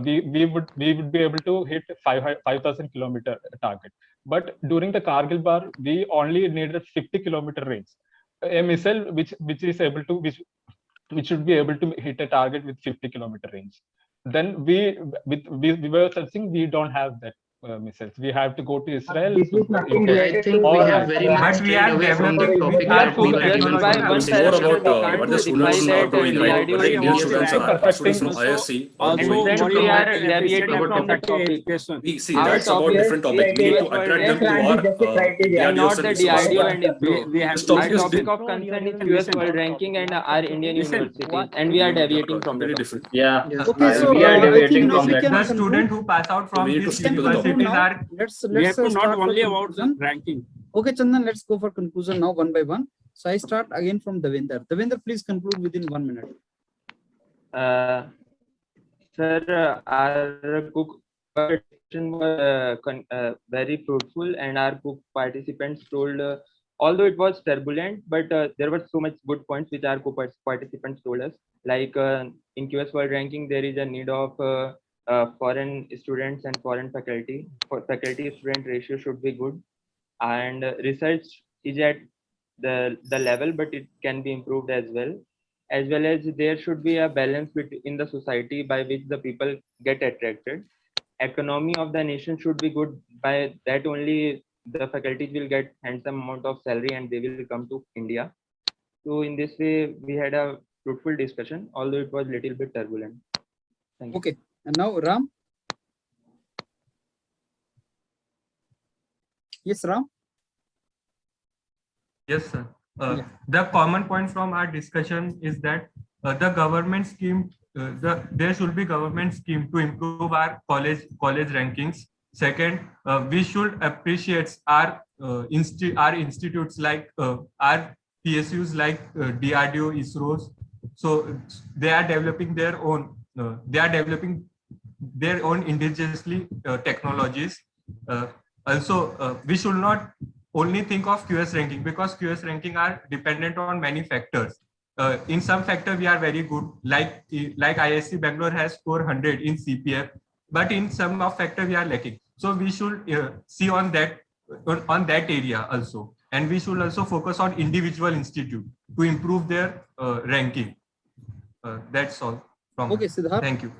We would be able to hit 5,000 kilometer target, but during the Kargil War, we only needed 50 kilometer range. A missile which is able to which should be able to hit a target with 50 kilometer range. Then we were searching, we don't have that. missiles. We have to go to Israel. This is to nothing UK. I think we have very much But we strayed are away from the developing- topic we are that we had focusing given on for one the It's more discussion. about what the students are doing, right? Whether Indian students are students from ISC or Also, doing. what we we are are deviating deviating from from the the education. We see Our that's about topic- different topic. We need to attract them to our And not the DRDO and ISRO. We have This to topic Our is topic of concern is QS World Ranking and our Indian Listen, universities, and we are deviating from very the different. Yeah. Yes. Okay, so We are I think deviating now from we that. can The conclude. student who pass out So from we need to these stick to the topic. universities Now, are let's we have to not start for only about the conclusion. ranking. Okay, Chandan, let's go for conclusion now one by one. So I start again from Devinder. Devinder, please conclude within 1 minute. Sir, our cook participation was very fruitful, and our cook participants told, although it was turbulent, but there were so much good points which our cook participants told us. Like in QS World Ranking, there is a need of foreign students and foreign faculty. For faculty-student ratio should be good, and research is at the level, but it can be improved as well. As well as there should be a balance in the society by which the people get attracted. Economy of the nation should be good, by that only the faculties will get handsome amount of salary and they will come to India. So in this way, we had a fruitful discussion, although it was little bit turbulent. Thank you. Okay, and now Ram. Yes, Ram. Yes, sir. Yeah. The common point from our discussion is that the government scheme, there should be government scheme to improve our college rankings. Second, we should appreciate our institutes like our PSUs like DRDO, ISROs. So they are developing their own. They are developing their own indigenously technologies. Also, we should not only think of QS ranking, because QS ranking are dependent on many factors. In some factor we are very good, like ISC Bangalore has scored 100 in CPF, but in some of factor we are lacking. So we should see on that area also, and we should also focus on individual institute to improve their ranking. That's all from Okay, me. Siddharth. Thank you.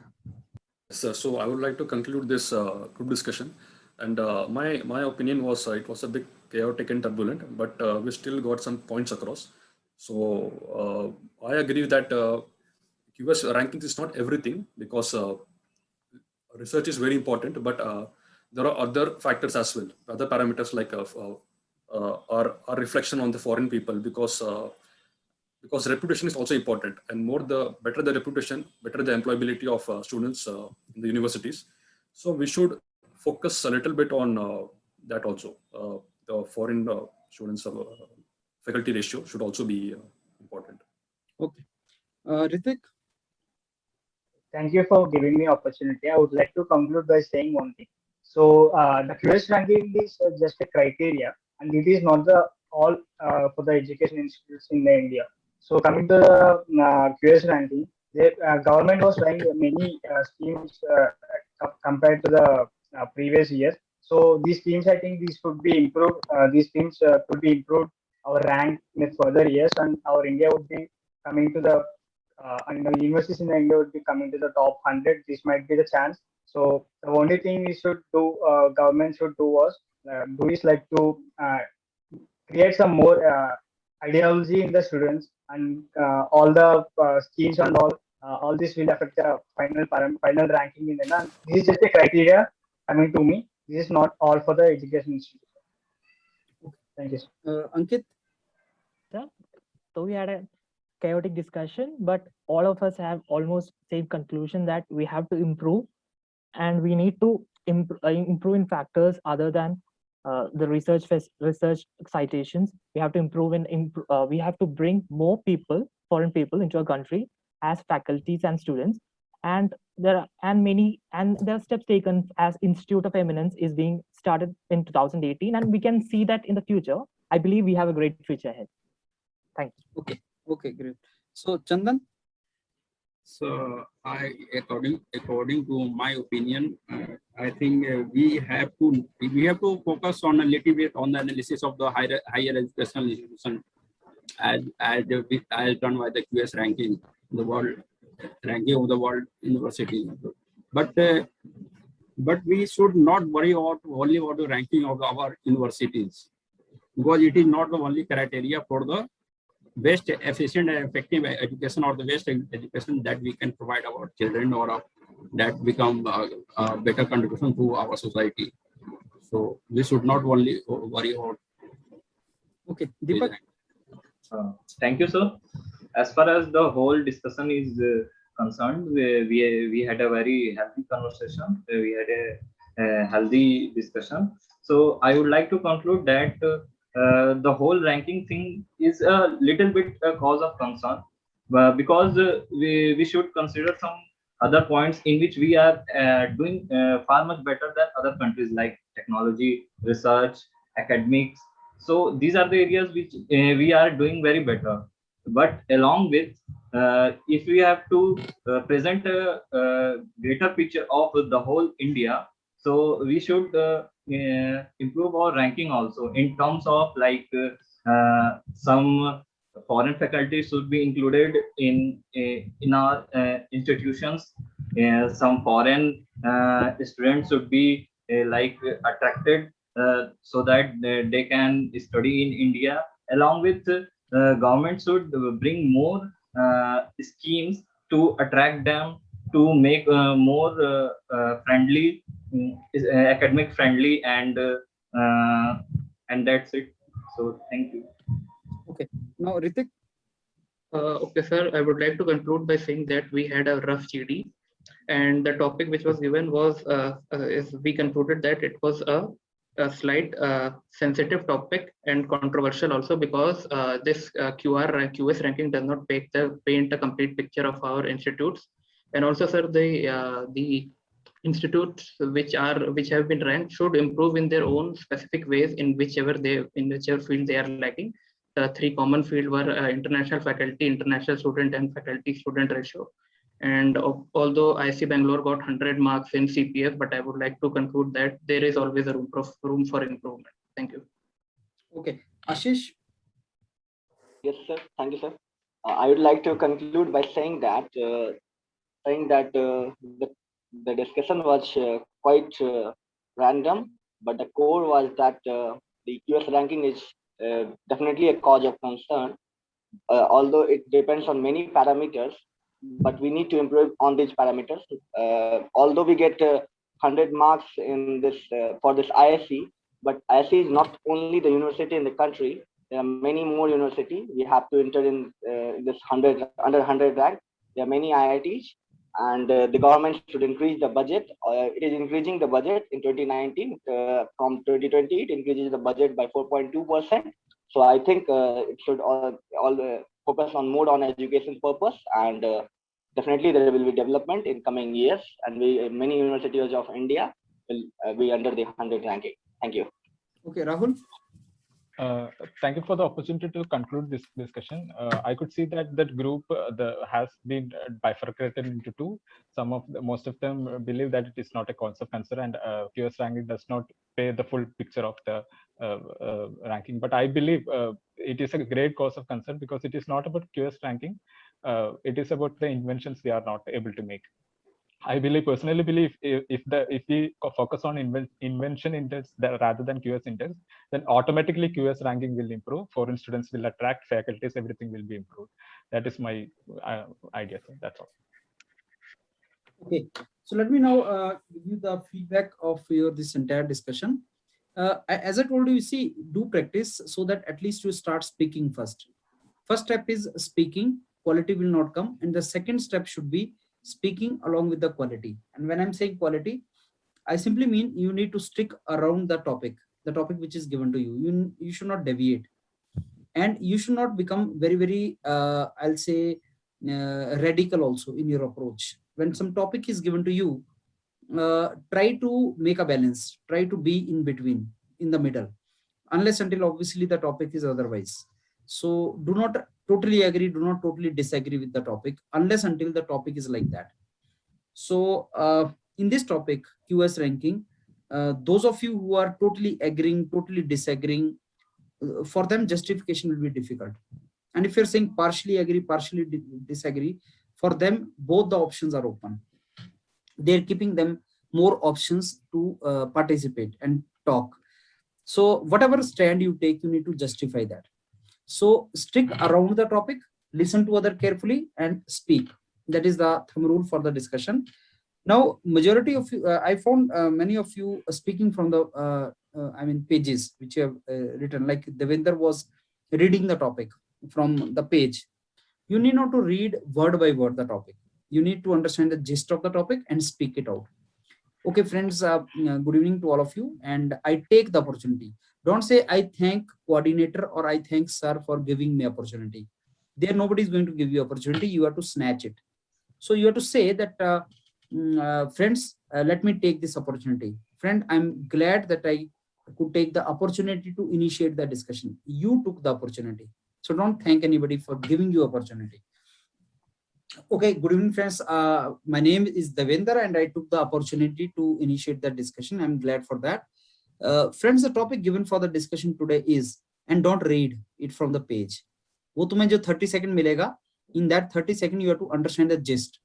Sir, so I would like to conclude this group discussion, and my opinion was it was a bit chaotic and turbulent, but we still got some points across. So I agree that QS rankings is not everything, because research is very important, but there are other factors as well, other parameters like our reflection on the foreign people, because reputation is also important, and the better the reputation, better the employability of students in the universities. So we should focus a little bit on that also. The foreign students faculty ratio should also be important. Okay, Ritik. Thank you for giving me opportunity. I would like to conclude by saying one thing. So the QS ranking is just a criteria, and it is not the all for the education institutes in India. So coming to the QS ranking, the government was trying many schemes compared to the previous years. So these schemes, I think these could be improved. These schemes could be improved our rank in further years, and our India would be coming to the and the universities in India would be coming to the top 100. This might be the chance. So the only thing we should do, government should do is like to create some more ideology in the students, and all the schemes and all this will affect the final ranking in India. And this is just a criteria coming to me. This is not all for the education institution. Thank you. Ankit. Yeah. So we had a chaotic discussion, but all of us have almost same conclusion that we have to improve, and we need to improve in factors other than the research citations. We have to improve in we have to bring more foreign people into our country as faculties and students, and there are steps taken as Institute of Eminence is being started in 2018, and we can see that in the future. I believe we have a great future ahead. Thank you. Okay, great. So Chandan. So according to my opinion, I think we have to focus on a little bit on the analysis of the higher educational institution as done by the QS ranking, the world ranking of the world university. But but we should not worry only about the ranking of our universities, because it is not the only criteria for the best, efficient, and effective education, or the best education that we can provide our children, or that become a better contribution to our society. So we should not only worry about. Okay, Deepak. Thank you, sir. As far as the whole discussion is concerned, we had a very healthy conversation. We had a healthy discussion. So I would like to conclude that the whole ranking thing is a little bit a cause of concern, because we should consider some other points in which we are doing far much better than other countries, like technology, research, academics. So these are the areas which we are doing very better. But along with, if we have to present a greater picture of the whole India, so we should improve our ranking also in terms of like some foreign faculty should be included in our institutions. Some foreign students should be like attracted so that they can study in India. Along with government should bring more schemes to attract them, to make more friendly, academic friendly, and that's it. So thank you. Okay, now Ritik. Okay, sir. I would like to conclude by saying that we had a rough GD, and the topic which was given was is we concluded that it was a slight sensitive topic and controversial also, because this QS ranking does not paint a complete picture of our institutes. And also, sir, the institutes which have been ranked should improve in their own specific ways in whichever field they are lacking. The three common fields were international faculty, international student, and faculty student ratio. And although IISc Bangalore got 100 marks in CPF, but I would like to conclude that there is always a room for improvement. Thank you. Okay, Ashish. Yes, sir. Thank you, sir. I would like to conclude by saying that the discussion was quite random, but the core was that the QS ranking is definitely a cause of concern, although it depends on many parameters. But we need to improve on these parameters. Although we get 100 marks in this for this IISc, but IISc is not only the university in the country. There are many more universities. We have to enter in this under 100 rank. There are many IITs, and the government should increase the budget. It is increasing the budget in 2019. From 2020, it increases the budget by 4.2%. So I think it should all focus on more on education purpose, and definitely there will be development in coming years, and many universities of India will be under the 100 ranking. Thank you. Okay, Rahul. Thank you for the opportunity to conclude this discussion. I could see that that group has been bifurcated into two. Most of them believe that it is not a cause of concern, and QS ranking does not pay the full picture of the ranking. But I believe it is a great cause of concern, because it is not about QS ranking. It is about the inventions we are not able to make. I personally believe if we focus on invention index rather than QS index, then automatically QS ranking will improve. Foreign students will attract, faculties, everything will be improved. That is my idea. So that's all. Okay, so let me now give you the feedback of this entire discussion. As I told you, see, do practice so that at least you start speaking first. First step is speaking. Quality will not come, and the second step should be speaking along with the quality. And when I'm saying quality, I simply mean you need to stick around the topic which is given to you. You should not deviate, and you should not become very I'll say radical also in your approach. When some topic is given to you, try to make a balance, try to be in between, in the middle, unless until obviously the topic is otherwise. So do not totally agree, do not totally disagree with the topic unless until the topic is like that. So in this topic, QS ranking, those of you who are totally agreeing, totally disagreeing, for them justification will be difficult. And if you're saying partially agree, partially disagree, for them both the options are open. They're keeping them more options to participate and talk. So whatever stand you take, you need to justify that. So stick around the topic, listen to other carefully, and speak. That is the thumb rule for the discussion. Now, majority of you, I found many of you speaking from the, pages which you have written, like Devinder was reading the topic from the page. You need not to read word by word the topic. You need to understand the gist of the topic and speak it out. Okay, friends, good evening to all of you. And I take the opportunity. Don't say I thank coordinator or I thank sir for giving me opportunity. There, nobody is going to give you opportunity. You have to snatch it. So you have to say that, friends, let me take this opportunity. Friend, I'm glad that I could take the opportunity to initiate the discussion. You took the opportunity. So don't thank anybody for giving you opportunity. Okay, good evening, friends. My name is Devender and I took the opportunity to initiate the discussion. I'm glad for that. Friends, the topic given for the discussion today is, and don't read it from the page. वो तुम्हें जो 30 seconds मिलेगा, in that 30 seconds you have to understand the gist.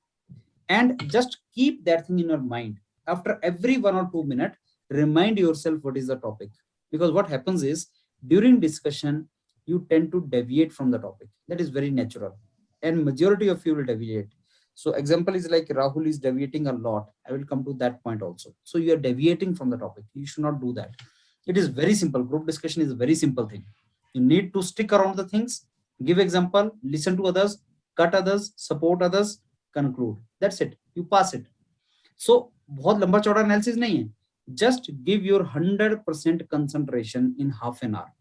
And just keep that thing in your mind. After every 1 or 2 minutes, remind yourself what is the topic. Because what happens is, during discussion, you tend to deviate from the topic. That is very natural. And majority of you will deviate. So example is like Rahul is deviating a lot. I will come to that point also. So you are deviating from the topic. You should not do that. It is very simple. Group discussion is a very simple thing. You need to stick around the things, give example, listen to others, cut others, support others, conclude. That's it. You pass it. So बहुत लंबा चौड़ा analysis नहीं है. Just give your 100% concentration in half an hour.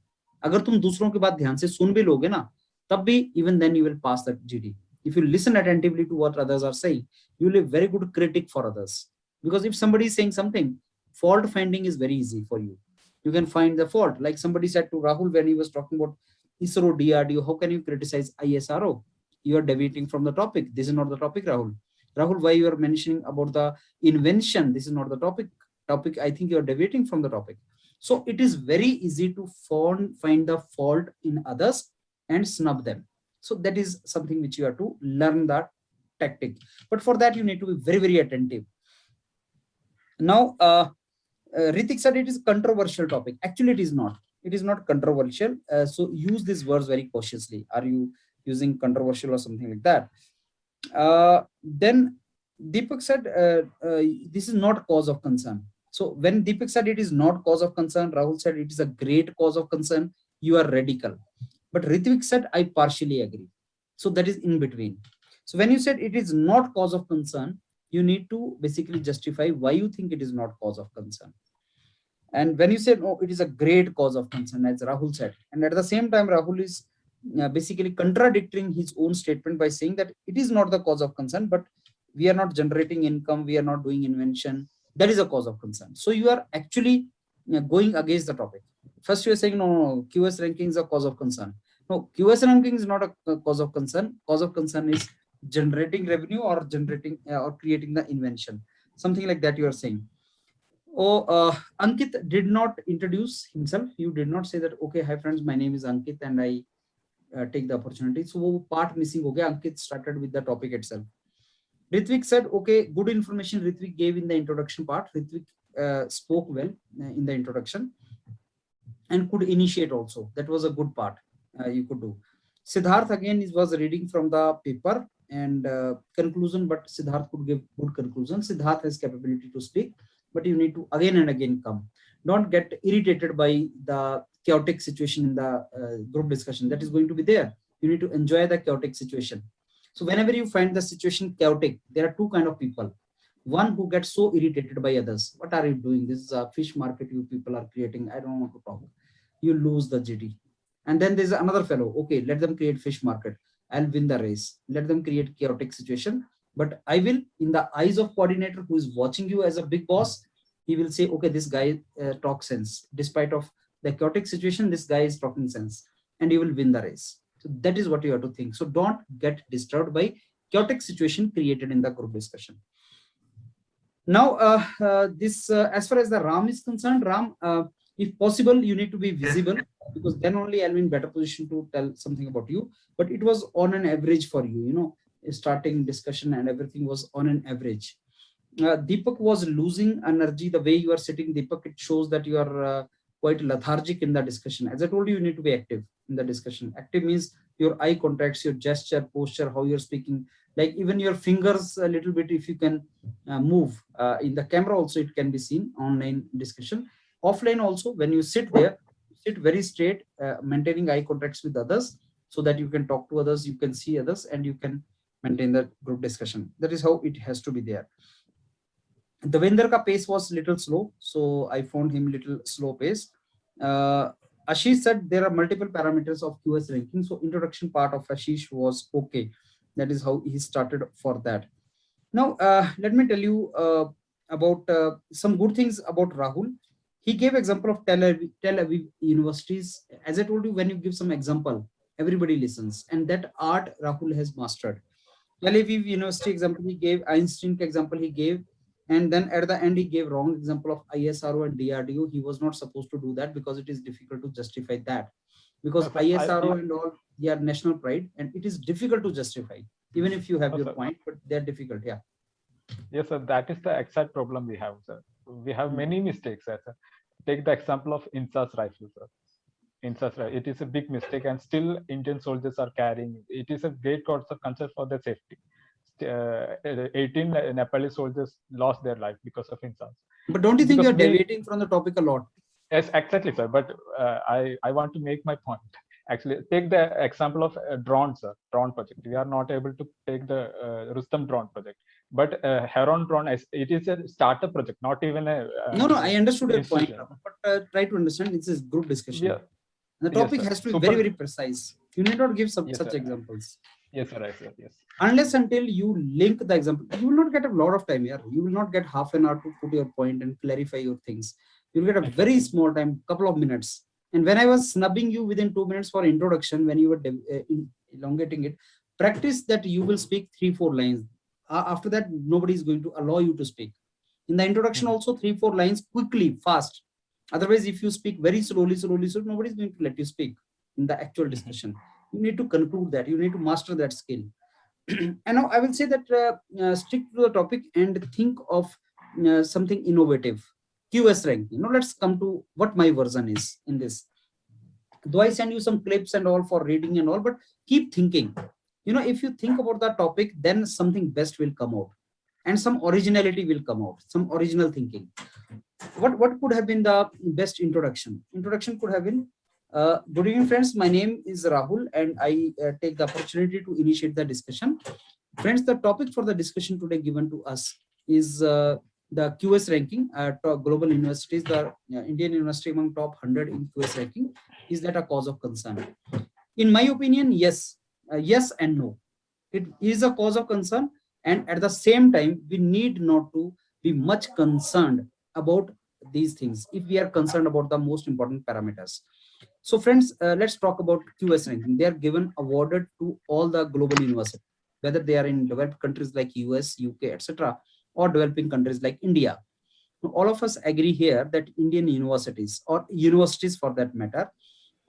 अगर तुम दूसरों की बात ध्यान से सुन भी लोगे ना, तब भी even then you will pass that GD. If you listen attentively to what others are saying, you will be a very good critic for others. Because if somebody is saying something, fault finding is very easy for you. You can find the fault. Like somebody said to Rahul when he was talking about ISRO, DRDO, how can you criticize ISRO? You are deviating from the topic. This is not the topic, Rahul. Rahul, why you are mentioning about the invention? This is not the topic. I think you are deviating from the topic. So it is very easy to find the fault in others and snub them. So that is something which you have to learn that tactic. But for that, you need to be very, very attentive. Now, Ritik said it is a controversial topic. Actually, it is not. It is not controversial. So use these words very cautiously. Are you using controversial or something like that? Then Deepak said this is not cause of concern. So when Deepak said it is not cause of concern, Rahul said it is a great cause of concern. You are radical. But Ritvik said I partially agree. So that is in between. So when you said it is not cause of concern, you need to basically justify why you think it is not cause of concern. And when you said, oh, it is a great cause of concern, as Rahul said, and at the same time, Rahul is basically contradicting his own statement by saying that it is not the cause of concern, but we are not generating income, we are not doing invention. That is a cause of concern. So you are actually going against the topic. First, you are saying, no, QS ranking is a cause of concern. No, QS ranking is not a cause of concern. Cause of concern is generating revenue or generating or creating the invention. Something like that you are saying. Oh, Ankit did not introduce himself. You did not say that, okay, hi friends, my name is Ankit and I take the opportunity. So wo part missing ho gaya. Ankit started with the topic itself. Ritvik said, okay, good information Ritvik gave in the introduction part. Ritvik spoke well in the introduction and could initiate also. That was a good part you could do. Siddharth again was reading from the paper and conclusion, but Siddharth could give good conclusion. Siddharth has capability to speak, but you need to again and again come. Don't get irritated by the chaotic situation in the group discussion. That is going to be there. You need to enjoy the chaotic situation. So whenever you find the situation chaotic, there are two kind of people. One who gets so irritated by others. What are you doing? This is a fish market you people are creating. I don't want to talk. You lose the GD. And then there's another fellow. Okay, let them create fish market. I'll win the race. Let them create chaotic situation. But I will, in the eyes of coordinator who is watching you as a big boss, he will say, okay, this guy talks sense. Despite of the chaotic situation, this guy is talking sense. And he will win the race. So that is what you have to think. So don't get disturbed by chaotic situation created in the group discussion. Now, as far as the RAM is concerned, RAM, if possible, you need to be visible because then only I'll be in better position to tell something about you. But it was on an average for you, starting discussion and everything was on an average. Deepak was losing energy. The way you are sitting, Deepak, it shows that you are quite lethargic in the discussion. As I told you, you need to be active in the discussion. Active means your eye contacts, your gesture, posture, how you're speaking, like even your fingers a little bit, if you can move in the camera also, it can be seen online discussion. Offline also, when you sit there, sit very straight, maintaining eye contacts with others so that you can talk to others, you can see others, and you can maintain the group discussion. That is how it has to be there. Devinder ka pace was little slow, so I found him little slow pace. Ashish said there are multiple parameters of QS ranking, so introduction part of Ashish was okay. That is how he started for that. Now, let me tell you about some good things about Rahul. He gave example of Tel Aviv universities. As I told you, when you give some example, everybody listens, and that art Rahul has mastered. Tel Aviv University example he gave, Einstein example he gave, and then at the end he gave wrong example of ISRO and DRDO. He was not supposed to do that because it is difficult to justify that, because ISRO and all, they are national pride, and it is difficult to justify even if you have your point, but they're difficult. Yeah. Yes, sir. That is the exact problem we have, sir. We have many mistakes, sir. Take the example of INSAS rifle, sir. INSAS rifle. It is a big mistake, and still Indian soldiers are carrying it. It is a great cause of concern for their safety. 18 Nepali soldiers lost their life because of INSAS. But don't you think you're deviating from the topic a lot? Yes, exactly, sir. But I want to make my point. Actually, take the example of drone, sir. Drone project. We are not able to take the Rustam drone project, but Heron drone, it is a startup project, not even a. No, I understood your point, but try to understand. It's a group discussion. Yeah. The topic has to be very, very precise. You need not give such examples. Yes, sir. Right, sir. Yes. Unless until you link the example, you will not get a lot of time here. You will not get half an hour to put your point and clarify your things. You will get a very small time, couple of minutes. And when I was snubbing you within 2 minutes for introduction, when you were elongating it, practice that you will speak 3-4 lines. After that, nobody is going to allow you to speak. In the introduction also, 3-4 lines quickly, fast. Otherwise, if you speak very slowly, nobody is going to let you speak in the actual discussion. You need to conclude that. You need to master that skill. And now I will say that stick to the topic and think of something innovative. QS ranking. Now let's come to what my version is in this. Though I send you some clips and all for reading and all, but keep thinking. If you think about the topic, then something best will come out, and some originality will come out, some original thinking. What could have been the best introduction? Introduction could have been, good evening, friends. My name is Rahul, and I take the opportunity to initiate the discussion. Friends, the topic for the discussion today given to us is the QS ranking at global universities, the Indian university among top 100 in QS ranking. Is that a cause of concern? In my opinion, yes. Yes and no. It is a cause of concern, and at the same time, we need not to be much concerned about these things if we are concerned about the most important parameters. So friends, let's talk about QS ranking. They are awarded to all the global universities, whether they are in developed countries like US, UK, etc., or developing countries like India. Now, all of us agree here that Indian universities, or universities for that matter,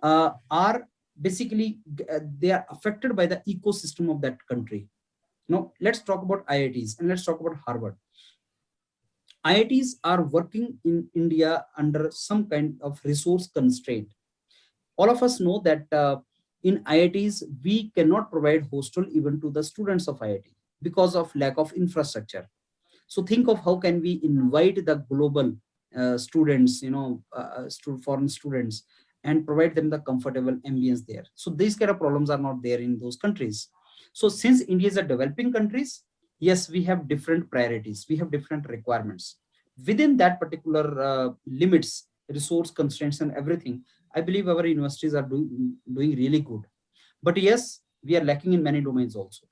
are basically, they are affected by the ecosystem of that country. Now, let's talk about IITs and let's talk about Harvard. IITs are working in India under some kind of resource constraint. All of us know that in IITs, we cannot provide hostel even to the students of IIT because of lack of infrastructure. So think of how can we invite the global students, foreign students, and provide them the comfortable ambience there. So these kind of problems are not there in those countries. So since India is a developing countries, yes, we have different priorities, we have different requirements. Within that particular limits, resource constraints and everything, I believe our universities are doing really good. But yes, we are lacking in many domains also.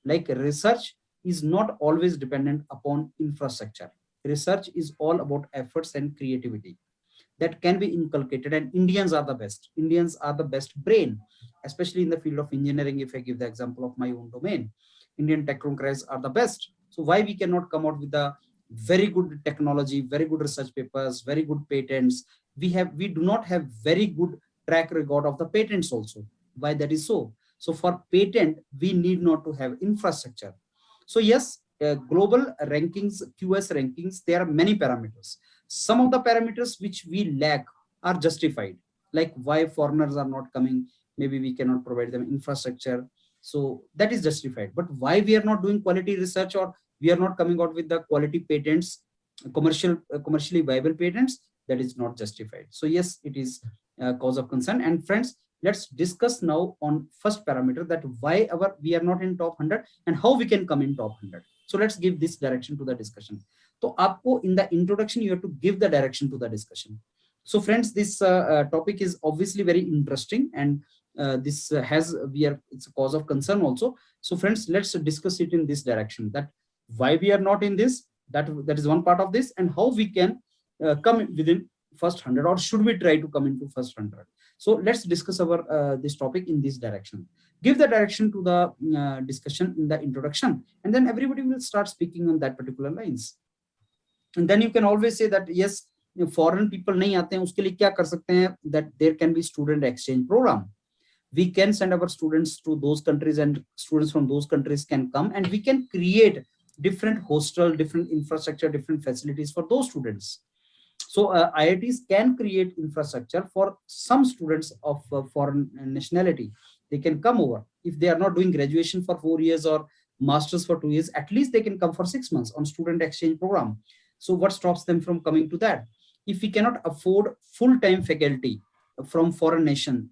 Like research is not always dependent upon infrastructure. Research is all about efforts and creativity that can be inculcated, and Indians are the best. Indians are the best brain, especially in the field of engineering. If I give the example of my own domain, Indian technocrats are the best. So why we cannot come out with a very good technology, very good research papers, very good patents? We do not have very good track record of the patents also. Why that is so? So for patent, we need not to have infrastructure. So yes, global rankings, QS rankings, there are many parameters. Some of the parameters which we lack are justified, like why foreigners are not coming. Maybe we cannot provide them infrastructure, so that is justified. But why we are not doing quality research, or we are not coming out with the quality patents, commercially viable patents, that is not justified. So yes, it is a cause of concern. And friends, let's discuss now on first parameter, that why we are not in top 100 and how we can come in top 100. So let's give this direction to the discussion. So aapko in the introduction, you have to give the direction to the discussion. So friends, this topic is obviously very interesting, and it's a cause of concern also. So friends, let's discuss it in this direction, that why we are not in this, that is one part of this, and how we can come within first 100, or should we try to come into first 100. So let's discuss our this topic in this direction. Give the direction to the discussion in the introduction, and then everybody will start speaking on that particular lines. And then you can always say that yes, foreign people nahi aate hain, uske liye kya kar sakte hain, that there can be student exchange program. We can send our students to those countries, and students from those countries can come, and we can create different hostel, different infrastructure, different facilities for those students. So IITs can create infrastructure for some students of foreign nationality. They can come over. If they are not doing graduation for 4 years or masters for 2 years, at least they can come for 6 months on student exchange program. So what stops them from coming to that? If we cannot afford full-time faculty from foreign nation,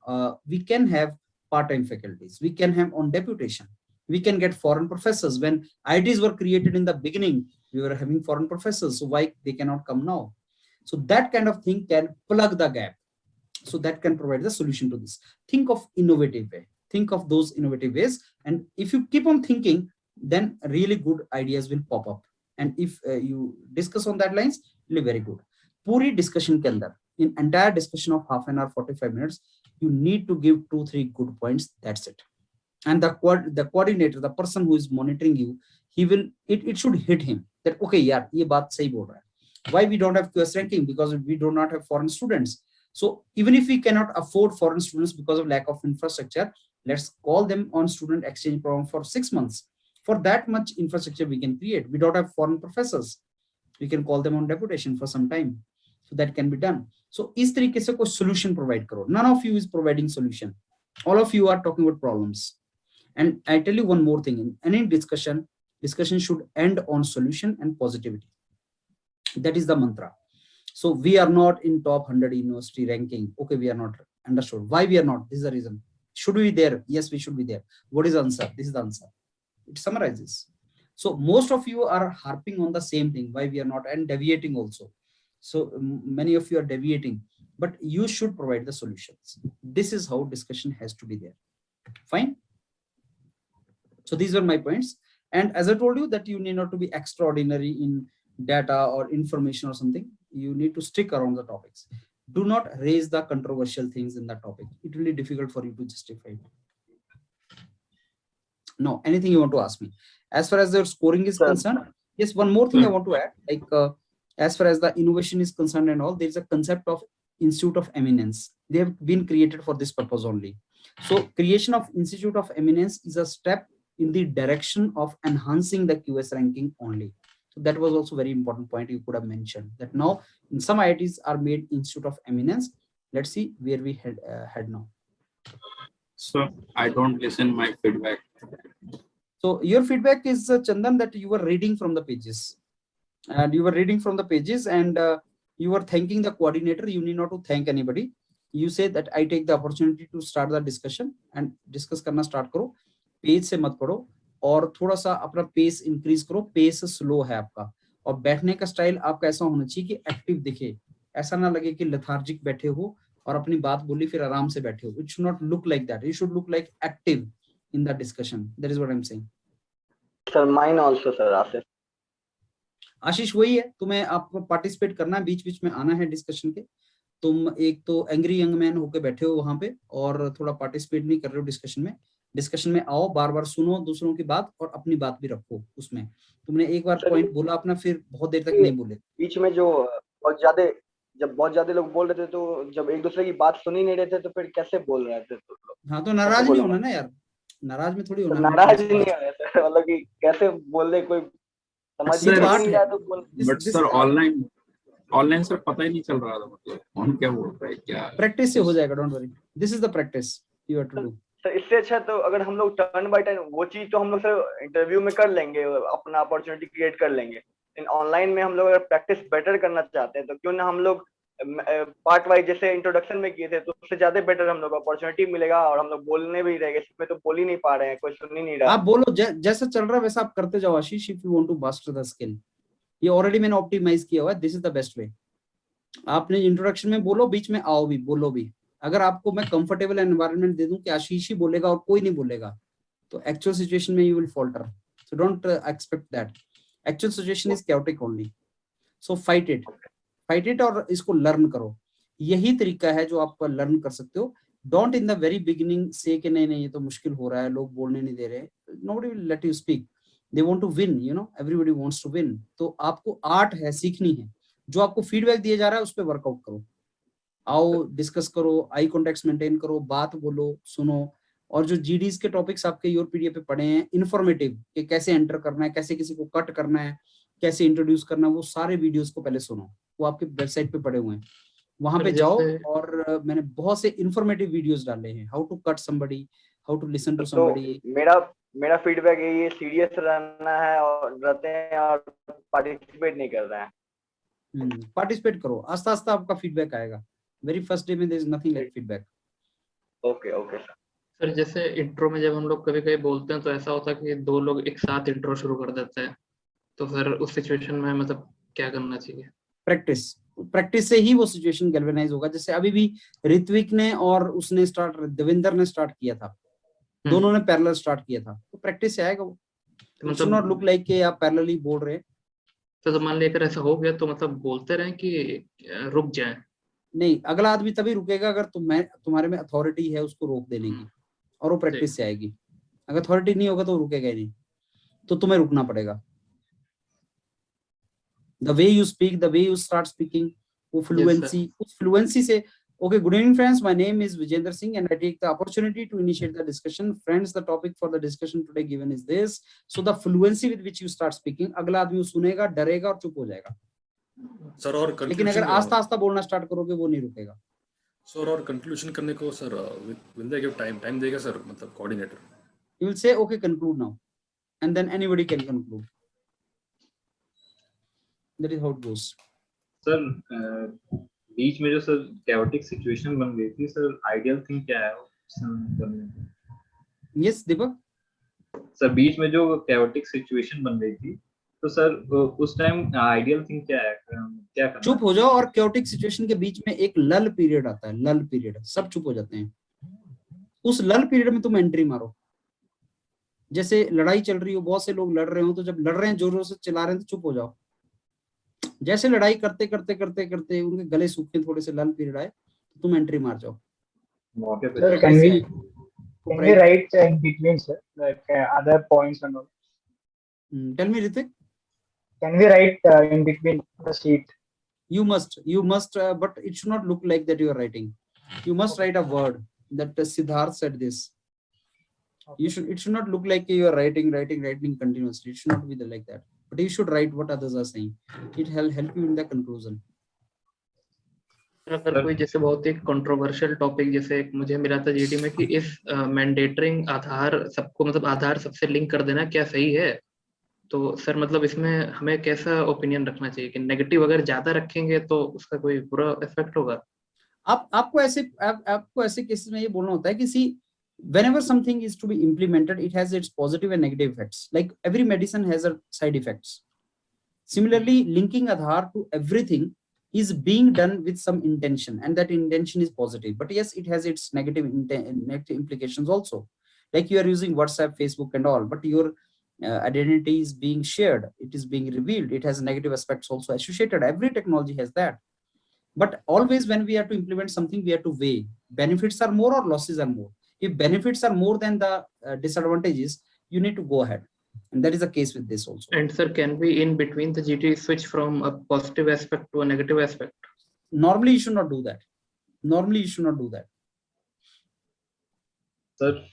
we can have part-time faculties. We can have on deputation. We can get foreign professors. When IITs were created in the beginning, we were having foreign professors. So why they cannot come now? So that kind of thing can plug the gap. So that can provide the solution to this. Think of innovative way. Think of those innovative ways. And if you keep on thinking, then really good ideas will pop up. And if you discuss on that lines, it will be very good. Puri discussion ke andar, in entire discussion of half an hour, 45 minutes, you need to give 2-3 good points. That's it. And the coordinator, the person who is monitoring you, it should hit him that, okay, yeah, ye baat sahi bol raha hai. Why we don't have QS ranking? Because we do not have foreign students. So even if we cannot afford foreign students because of lack of infrastructure, let's call them on student exchange program for 6 months. For that much infrastructure we can create. We don't have foreign professors. We can call them on deputation for some time. So that can be done. So is tarike se koi solution provide karo. None of you is providing solution. All of you are talking about problems. And I tell you one more thing, in any discussion should end on solution and positivity. That is the mantra. So we are not in top 100 university ranking. Okay, we are not. Understood. Why we are not? This is the reason. Should we be there? Yes, we should be there. What is the answer? This is the answer. It summarizes. So most of you are harping on the same thing, why we are not, and deviating also. So many of you are deviating, but you should provide the solutions. This is how discussion has to be there. Fine. So these were my points. And as I told you that you need not to be extraordinary in data or information or something. You need to stick around the topics. Do not raise the controversial things in the topic. It will be difficult for you to justify it. No, anything you want to ask me? As far as the scoring is concerned, yes, one more thing I want to add, like as far as the innovation is concerned and all, there is a concept of Institute of Eminence. They have been created for this purpose only. So creation of Institute of Eminence is a step in the direction of enhancing the QS ranking only. So that was also very important point you could have mentioned, that now in some IITs are made Institute of Eminence. Let's see where we head now. So I don't listen my feedback. So your feedback is Chandan, that you were reading from the pages, and you were reading from the pages, and you were thanking the coordinator. You need not to thank anybody. You say that I take the opportunity to start the discussion, and discuss करना start करो. Page से मत पढ़ो, और थोड़ा सा अपना pace increase करो. पेस स्लो है आपका, और बैठने का स्टाइल आपका ऐसा होना चाहिए कि एक्टिव दिखे. ऐसा ना लगे कि लेथार्जिक बैठे हो और अपनी बात बोली फिर आराम से बैठे हो. It should not look like that. You should look like active in the discussion. That is what I'm saying. Sir, mine also, sir. Asif. आशीष वही है, तुम्हें आपको पार्टिसिपेट करना है, बीच बीच में आना है डिस्कशन के. तुम एक तो एंग्री यंग मैन होके बैठे हो वहां पे, और थोड़ा पार्टिसिपेट नहीं कर रहे हो डिस्कशन में. डिस्कशन में आओ, बार बार सुनो दूसरों की बात, और अपनी बात भी रखो उसमें. तुमने एक बार पॉइंट बोला अपना, फिर बहुत देर तक नहीं बोले. बीच में जो जब बहुत ज्यादा लोग बोल रहे थे, तो जब एक दूसरे की बात सुन ही नहीं रहे थे, तो फिर कैसे बोल रहे थे तो लोग? हाँ, तो नाराज नहीं होना ना यार, नाराज में थोड़ी होना. नाराज नहीं हो रहे थे, मतलब कि कैसे बोल रहे, कोई समझ Sir, में नहीं रहा तो बट सर ऑनलाइन सर पता ही नहीं चल रहा था, मतलब कौन क्या बोल रहा है क्या। प्रैक्टिस से हो जाएगा, don't worry, this is the practice you have to do. Sir इससे अच्छा तो अगर हम लोग टर्न बाय टर्न वो चीज तो हम लोग सर इंटरव्यू में कर लेंगे, अपना अपॉर्चुनिटी क्रिएट कर लेंगे, लेकिन ऑनलाइन में हम लोग अगर प्रैक्टिस बेटर करना चाहते हैं तो क्यों ना हम लोग पार्ट वाइज जैसे इंट्रोडक्शन में किए थे तो उससे ज्यादा बेटर हम लोग अपॉर्चुनिटी मिलेगा, और हम लोग बोलने भी रहेंगे, इसमें तो बोल ही नहीं पा रहे हैं, कोई सुन ही नहीं रहा। आप बोलो, जैसा चल रहा है वैसा आप करते जाओ Ashish, if you want to master the skill. ये ऑलरेडी मैंने ऑप्टिमाइज किया हुआ है, this is the best way. आपने इंट्रोडक्शन में बोलो, बीच में आओ भी, बोलो भी। अगर आपको मैं कंफर्टेबल एनवायरनमेंट दे दूं कि आशीष ही बोलेगा और कोई नहीं बोलेगा, तो एक्चुअल सिचुएशन में you will falter, so don't expect that. Actual situation is chaotic only, so fight it और इसको लर्न करो। यही तरीका है जो आप लर्न कर सकते हो। Don't in the very beginning से कि नहीं ये तो मुश्किल हो रहा है, लोग बोलने नहीं दे रहे, nobody will let you speak, they want to win, you know, everybody wants to win. तो आपको आर्ट है, सीखनी है, जो आपको फीडबैक दिया जा रहा है उस पर वर्कआउट करो, आओ डिस्कस करो, आई कॉन्टेक्ट मेंटेन करो, बात बोलो, सुनो। और जो जीडीज के टॉपिक्स आपके योर पीडीएफ पे पड़े हैं इन्फॉर्मेटिव, कि कैसे एंटर करना है, कैसे किसी को कट करना है, कैसे इंट्रोड्यूस करना है, वो सारे वीडियोस को पहले सुनो, वो आपके वेबसाइट पे पड़े हुए हैं, वहां पे जाओ। और मैंने बहुत से इंफॉर्मेटिव वीडियोस डाले हैं, how to cut somebody, how to listen to somebody. मेरा फीडबैक यही है, सीरियस रहना है और रहते हैं और पार्टिसिपेट नहीं कर रहे हैं। पार्टिसिपेट करो, आस्ता आस्ता आपका फीडबैक आएगा, वेरी फर्स्ट डे में there is nothing like feedback. Okay sir जैसे इंट्रो में जब हम लोग कभी कभी बोलते हैं तो ऐसा होता है कि दो लोग एक साथ इंट्रो शुरू कर देते हैं, तो फिर उस सिचुएशन में मतलब क्या करना चाहिए? प्रैक्टिस से ही वो सिचुएशन गैल्वेनाइज होगा। जैसे अभी भी ऋत्विक ने और उसने स्टार्ट, देवेंद्र ने स्टार्ट किया था, दोनों ने पैरेलल स्टार्ट किया था, तो प्रैक्टिस से आएगा वो। It should not look like कि आप पैरेलली बोल रहे हैं। तो मान लीजिए अगर ऐसा हो गया तो मतलब बोलते रहें कि रुक जाएं? नहीं, अगला आदमी तभी रुकेगा अगर तुम्हारे में अथॉरिटी है उसको रोक देने की, और वो प्रैक्टिस से आएगी। अगर अथॉरिटी नहीं होगा तो वो रुकेगा ही नहीं, तो तुम्हें रुकना पड़ेगा। The way you speak, the way you start speaking, वो fluency, उस fluency से। Okay, good evening friends, my name is Vijender Singh and I take the opportunity to initiate the discussion. Friends, the topic for the discussion today given is this. So the fluency with which you start speaking, अगला आदमी सुनेगा, डरेगा और चुप हो जाएगा। Sir और लेकिन अगर आस्ता आस्ता बोलना स्टार्ट करोगे वो नहीं रुकेगा। सर और कंक्लूजन करने को sir will they give time देगा सर, मतलब coordinator? You will say okay, conclude now, and then anybody can conclude. That is how it goes. Sir बीच में जो सर chaotic सिचुएशन बन गई थी सर, आइडियल थिंग क्या है Yes, दीपक। सर बीच में जो chaotic सिचुएशन बन गई थी तो सर उस टाइम आइडियल थिंग क्या है, क्या करना? चुप हो जाओ, और chaotic सिचुएशन के बीच में एक लल पीरियड आता है, लल पीरियड, सब चुप हो जाते हैं। उस लल पीरियड में तुम एंट्री मारो। जैसे लड़ाई चल रही हो, बहुत से लोग लड़ रहे हो, तो जब लड़ रहे हैं जोरों से चिल्ला रहे हैं तो चुप हो जाओ। जैसे लड़ाई करते करते करते करते उनके गले सूखे, थोड़े से लल पीरियड आए, तो तुम एंट्री मार जाओ। Sir, can we write in between, sir, like other points and all? Tell me, Ritik. Can we write in between the sheet? You must, but it should not look like that you are writing. You must write a word that Siddharth said this. You should. It should not look like you are writing continuously. It should not be like that. But you should write what others are saying. It will help you in the conclusion. अगर कोई जैसे बहुत ही controversial topic, जैसे मुझे मिला था GD में कि इस मैंडेटरिंग आधार सबको, मतलब आधार सबसे लिंक कर देना क्या सही है? तो सर मतलब इसमें हमें कैसा ओपिनियन रखना चाहिए कि नेगेटिव अगर ज्यादा रखेंगे तो उसका कोई बुरा इफेक्ट होगा? आपको ऐसे केसेस में ये बोलना होता है कि सी, whenever something is to be implemented, it has its positive and negative effects. Like every medicine has a side effects. Similarly, linking Aadhaar to everything is being done with some intention, and that intention is positive. But yes, it has its negative implications also. Like you are using WhatsApp, Facebook, and all, but your identity is being shared. It is being revealed. It has negative aspects also associated. Every technology has that. But always, when we have to implement something, we have to weigh benefits are more or losses are more. If benefits are more than the disadvantages, you need to go ahead. And that is the case with this also. And sir, can we in between the GT switch from a positive aspect to a negative aspect? Normally, you should not do that. Normally, you should not do that. Sir,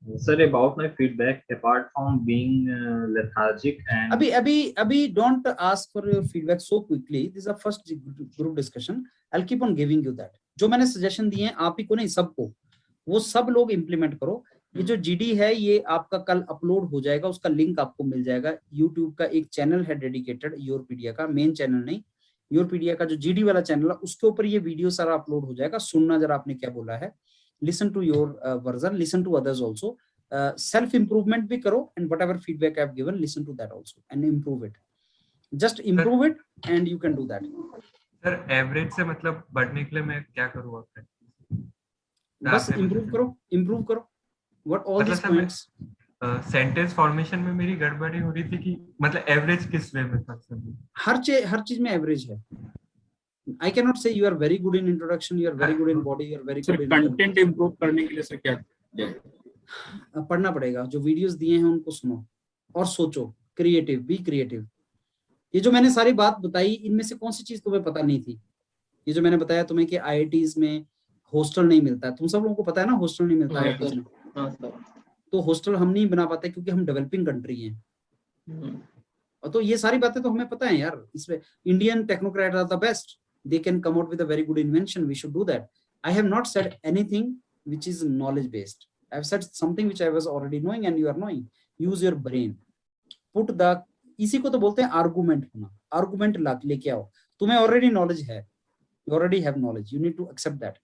Sir, about my feedback, apart from being lethargic and अभी don't ask for your feedback so quickly. This is a first group discussion. I'll keep on giving you that. जो मैंने suggestion दिए हैं आप ही को नहीं, सबको, वो सब लोग इंप्लीमेंट करो। ये जो जीडी है ये आपका कल अपलोड हो जाएगा, उसका लिंक आपको मिल जाएगा। यूट्यूब का एक चैनल है डेडिकेटेड योरपीडिया का, मेन चैनल नहीं, योरपीडिया का जो जीडी वाला चैनल है उसके ऊपर ये वीडियो सारा अपलोड हो जाएगा। सुनना जरा आपने क्या बोला है, listen to your version, listen to others also, self improvement भी करो, and whatever feedback I have given listen to that also and improve it, just improve it and you can do that. Sir average से मतलब बढ़ने के लिए मैं क्या करूँ? बस इम्प्रूव करो what all this points. Sentence formation में मेरी गड़बड़ी हो रही थी कि मतलब एवरेज किस वे में था सर? हर चीज में एवरेज है। I cannot say you are very good in introduction, you are very good in body, you are very good in content improve करने के लिए सर क्या पढ़ना पड़ेगा। जो वीडियोस दिए हैं उनको सुनो और सोचो, क्रिएटिव, बी क्रिएटिव। ये जो मैंने सारी बात बताई इनमें से कौन सी चीज तुम्हें पता नहीं थी? ये जो मैंने बताया तुम्हें कि IITs में हॉस्टल नहीं मिलता है, तुम सब लोगों को पता है ना हॉस्टल नहीं मिलता है IITs में। तो हॉस्टल हम नहीं बना पाते क्योंकि हम डेवलपिंग कंट्री हैं। और तो ये सारी बातें तो हमें पता है यार। इसमें Indian technocrat are the best, they can come out with a very good invention, we should do that. I have not said anything which is knowledge based. I have said something which I was already knowing and you are knowing. Use your brain, put the, इसी को तो बोलते हैं argument होना। Argument लेके आओ, तुम्हें already knowledge है, you already have knowledge, you need to accept that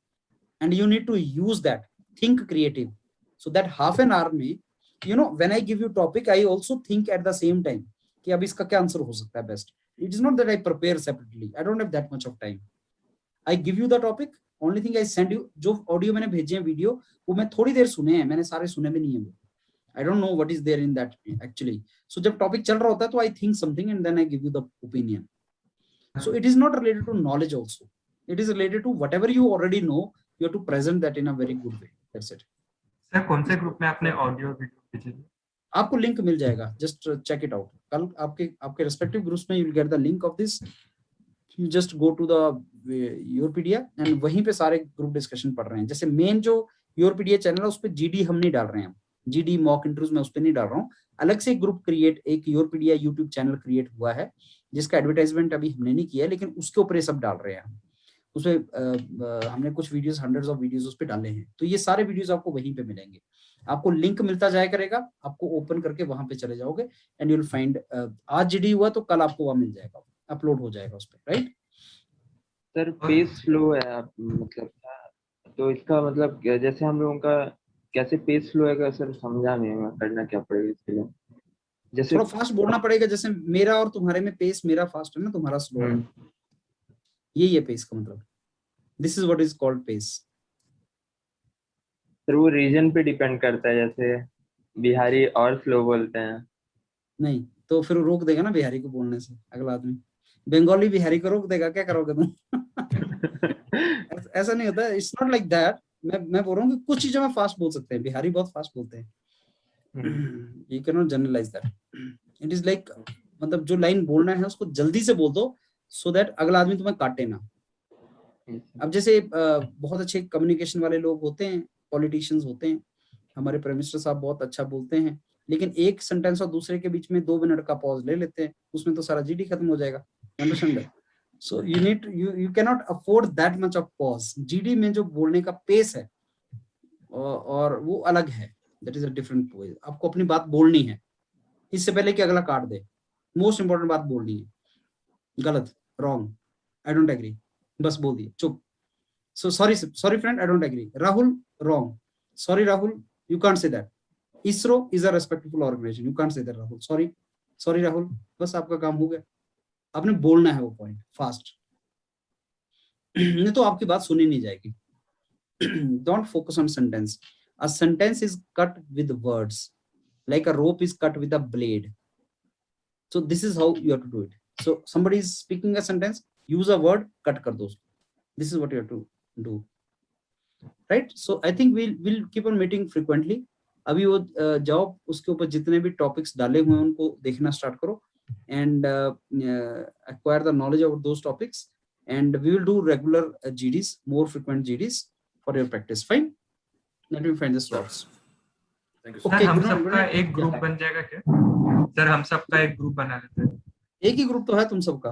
and you need to use that. Think creative, so that half an hour में, you know, when I give you topic I also think at the same time कि अब इसका क्या answer हो सकता है best. It is not that I prepare separately. I don't have that much of time. I give you the topic. Only thing I send you, जो audio मैंने भेजे हैं वीडियो, वो मैं थोड़ी देर सुने हैं, मैंने सारे सुने भी नहीं है। I don't know what is there in that actually. So जब टॉपिक चल रहा होता है तो I think something and then I give you the opinion. So it is not related to knowledge also. It is related to whatever you already know. You have to present that in a very good way. That's it. Sir कौन से group में आपने audio video भेजे? आपको link मिल जाएगा, just check it out. कल आपके respective groups में you will get the link of this. You just go to the योरपीडिया एंड वहीं पे सारे ग्रुप डिस्कशन पढ़ रहे हैं। जैसे मेन जो योरपीडिया चैनल है उस पे जीडी हम नहीं डाल रहे हैं, जीडी मॉक इंटरव्यूज में उस पे नहीं डाल रहा हूँ। अलग से एक ग्रुप क्रिएट, एक योरपीडिया यूट्यूब चैनल क्रिएट हुआ है जिसका एडवर्टाइजमेंट अभी हमने नहीं किया है, लेकिन उसके ऊपर ये सब डाल रहे हैं। उसमें हमने कुछ वीडियोस, हंड्रेड्स ऑफ वीडियोस उस पे डाले हैं, तो ये सारे वीडियोस आपको वहीं पे मिलेंगे। आपको लिंक मिलता जाया करेगा, आपको ओपन करके वहां पे चले जाओगे एंड यू विल फाइंड। आज जीडी हुआ तो कल आपको वहां मिल जाएगा, अपलोड हो जाएगा उस पे, राइट? सर पेस फ्लो है मतलब, तो इसका मतलब जैसे हम लोगों का कैसे पेस फ्लो है सर, समझा नहीं मैं, करना क्या पड़ेगा इसके लिए? जैसे थोड़ा फास्ट बोलना पड़ेगा, जैसे मेरा और तुम्हारे में पेस, मेरा फास्ट है ना, तुम्हारा स्लो है। यही है पेस का मतलब। This is what is called pace. Sir वो रीजन पे डिपेंड करता है, जैसे बिहारी और स्लो बोलते हैं। नहीं तो फिर रोक देगा ना बिहारी को बोलने से अगला आदमी, बंगाली बिहारी को रोक देगा, क्या करोगे तुम? ऐसा नहीं होता है, इट्स नॉट लाइक दैट। मैं बोल रहा हूँ कि कुछ चीजों में फास्ट बोल सकते हैं, बिहारी बहुत फास्ट बोलते हैं। You can not generalize that. It is like, मतलब जो लाइन बोलना है उसको जल्दी से बोल दो सो दैट अगला आदमी तुम्हें काटे ना। अब जैसे बहुत अच्छे कम्युनिकेशन वाले लोग होते हैं, पॉलिटिशियंस होते हैं, हमारे प्राइम मिनिस्टर साहब बहुत अच्छा बोलते हैं, लेकिन एक सेंटेंस और दूसरे के बीच में 2 मिनट का पॉज ले लेते हैं, उसमें तो सारा जीडी खत्म हो जाएगा। Understand? So you can not afford that much of pause. GD में जो बोलने का पेस है और वो अलग है, that is a different way. आपको अपनी बात बोलनी है इससे पहले कि अगला काट दे। मोस्ट इंपॉर्टेंट बात बोलनी है, गलत, रॉन्ग, आई डोंट एग्री, बस बोल दिए, चुप। So sorry friend, I don't agree. Rahul, wrong. Sorry Rahul, you can't say that. ISRO is a respectful organization. You can't say that Rahul. Sorry Rahul. बस आपका काम हो गया। आपने बोलना है वो पॉइंट फास्ट, नहीं तो आपकी बात सुनी नहीं जाएगी। Don't focus on sentence. A sentence is cut with words, like a rope is cut with a blade. So this is how you have to do it. So somebody is speaking a sentence, use a word, cut कर दो उसको। This is what you have to do, right? So I think we'll keep on meeting frequently. अभी वो जाओ उसके ऊपर जितने भी टॉपिक्स डाले हुए हैं उनको देखना स्टार्ट करो and acquire the knowledge of those topics, and we will do regular GDs, more frequent GDs for your practice. Fine, let me find the slots. Thank you, sir Okay, हम good night, good सबका night. एक group बन जाएगा क्या? Sir हम सबका एक group बना लेते हैं. एक ही ग्रुप तो है तुम सबका.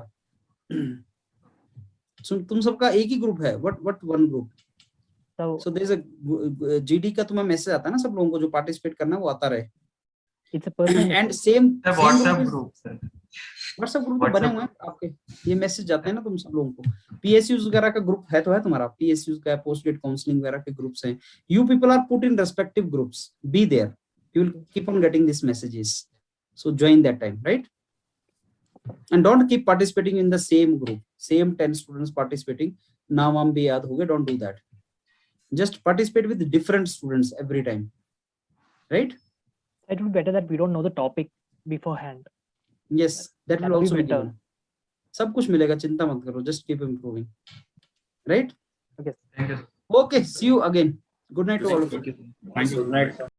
तुम सबका एक ही ग्रुप है. what one group? So there is a GD का तुम्हें मैसेज आता है ना सब लोगों को जो पार्टिसिपेट करना है वो आता रहे. It's a personal And message. same WhatsApp group sir. WhatsApp group तो बने हुए हैं आपके. ये मैसेज जाते हैं ना तुम सब लोगों को. PSUs वगैरह का ग्रुप है तो है तुम्हारा. PSUs का पोस्ट ग्रेड काउंसलिंग वगैरह के ग्रुप्स हैं. You people are put in respective groups. Be there. You will keep on getting these messages. So join that time, right? And don't keep participating in the same group. Same 10 students participating. Naam वाम भी याद हो गए. Don't do that. Just participate with different students every time, right? It would be better that we don't know the topic beforehand. Yes, that will That would be also be better. given. सब कुछ मिलेगा, चिंता मत करो. Just keep improving, right? Okay. Thank you. Okay, see you again. Good night to all of you. Thank you. Good night, sir.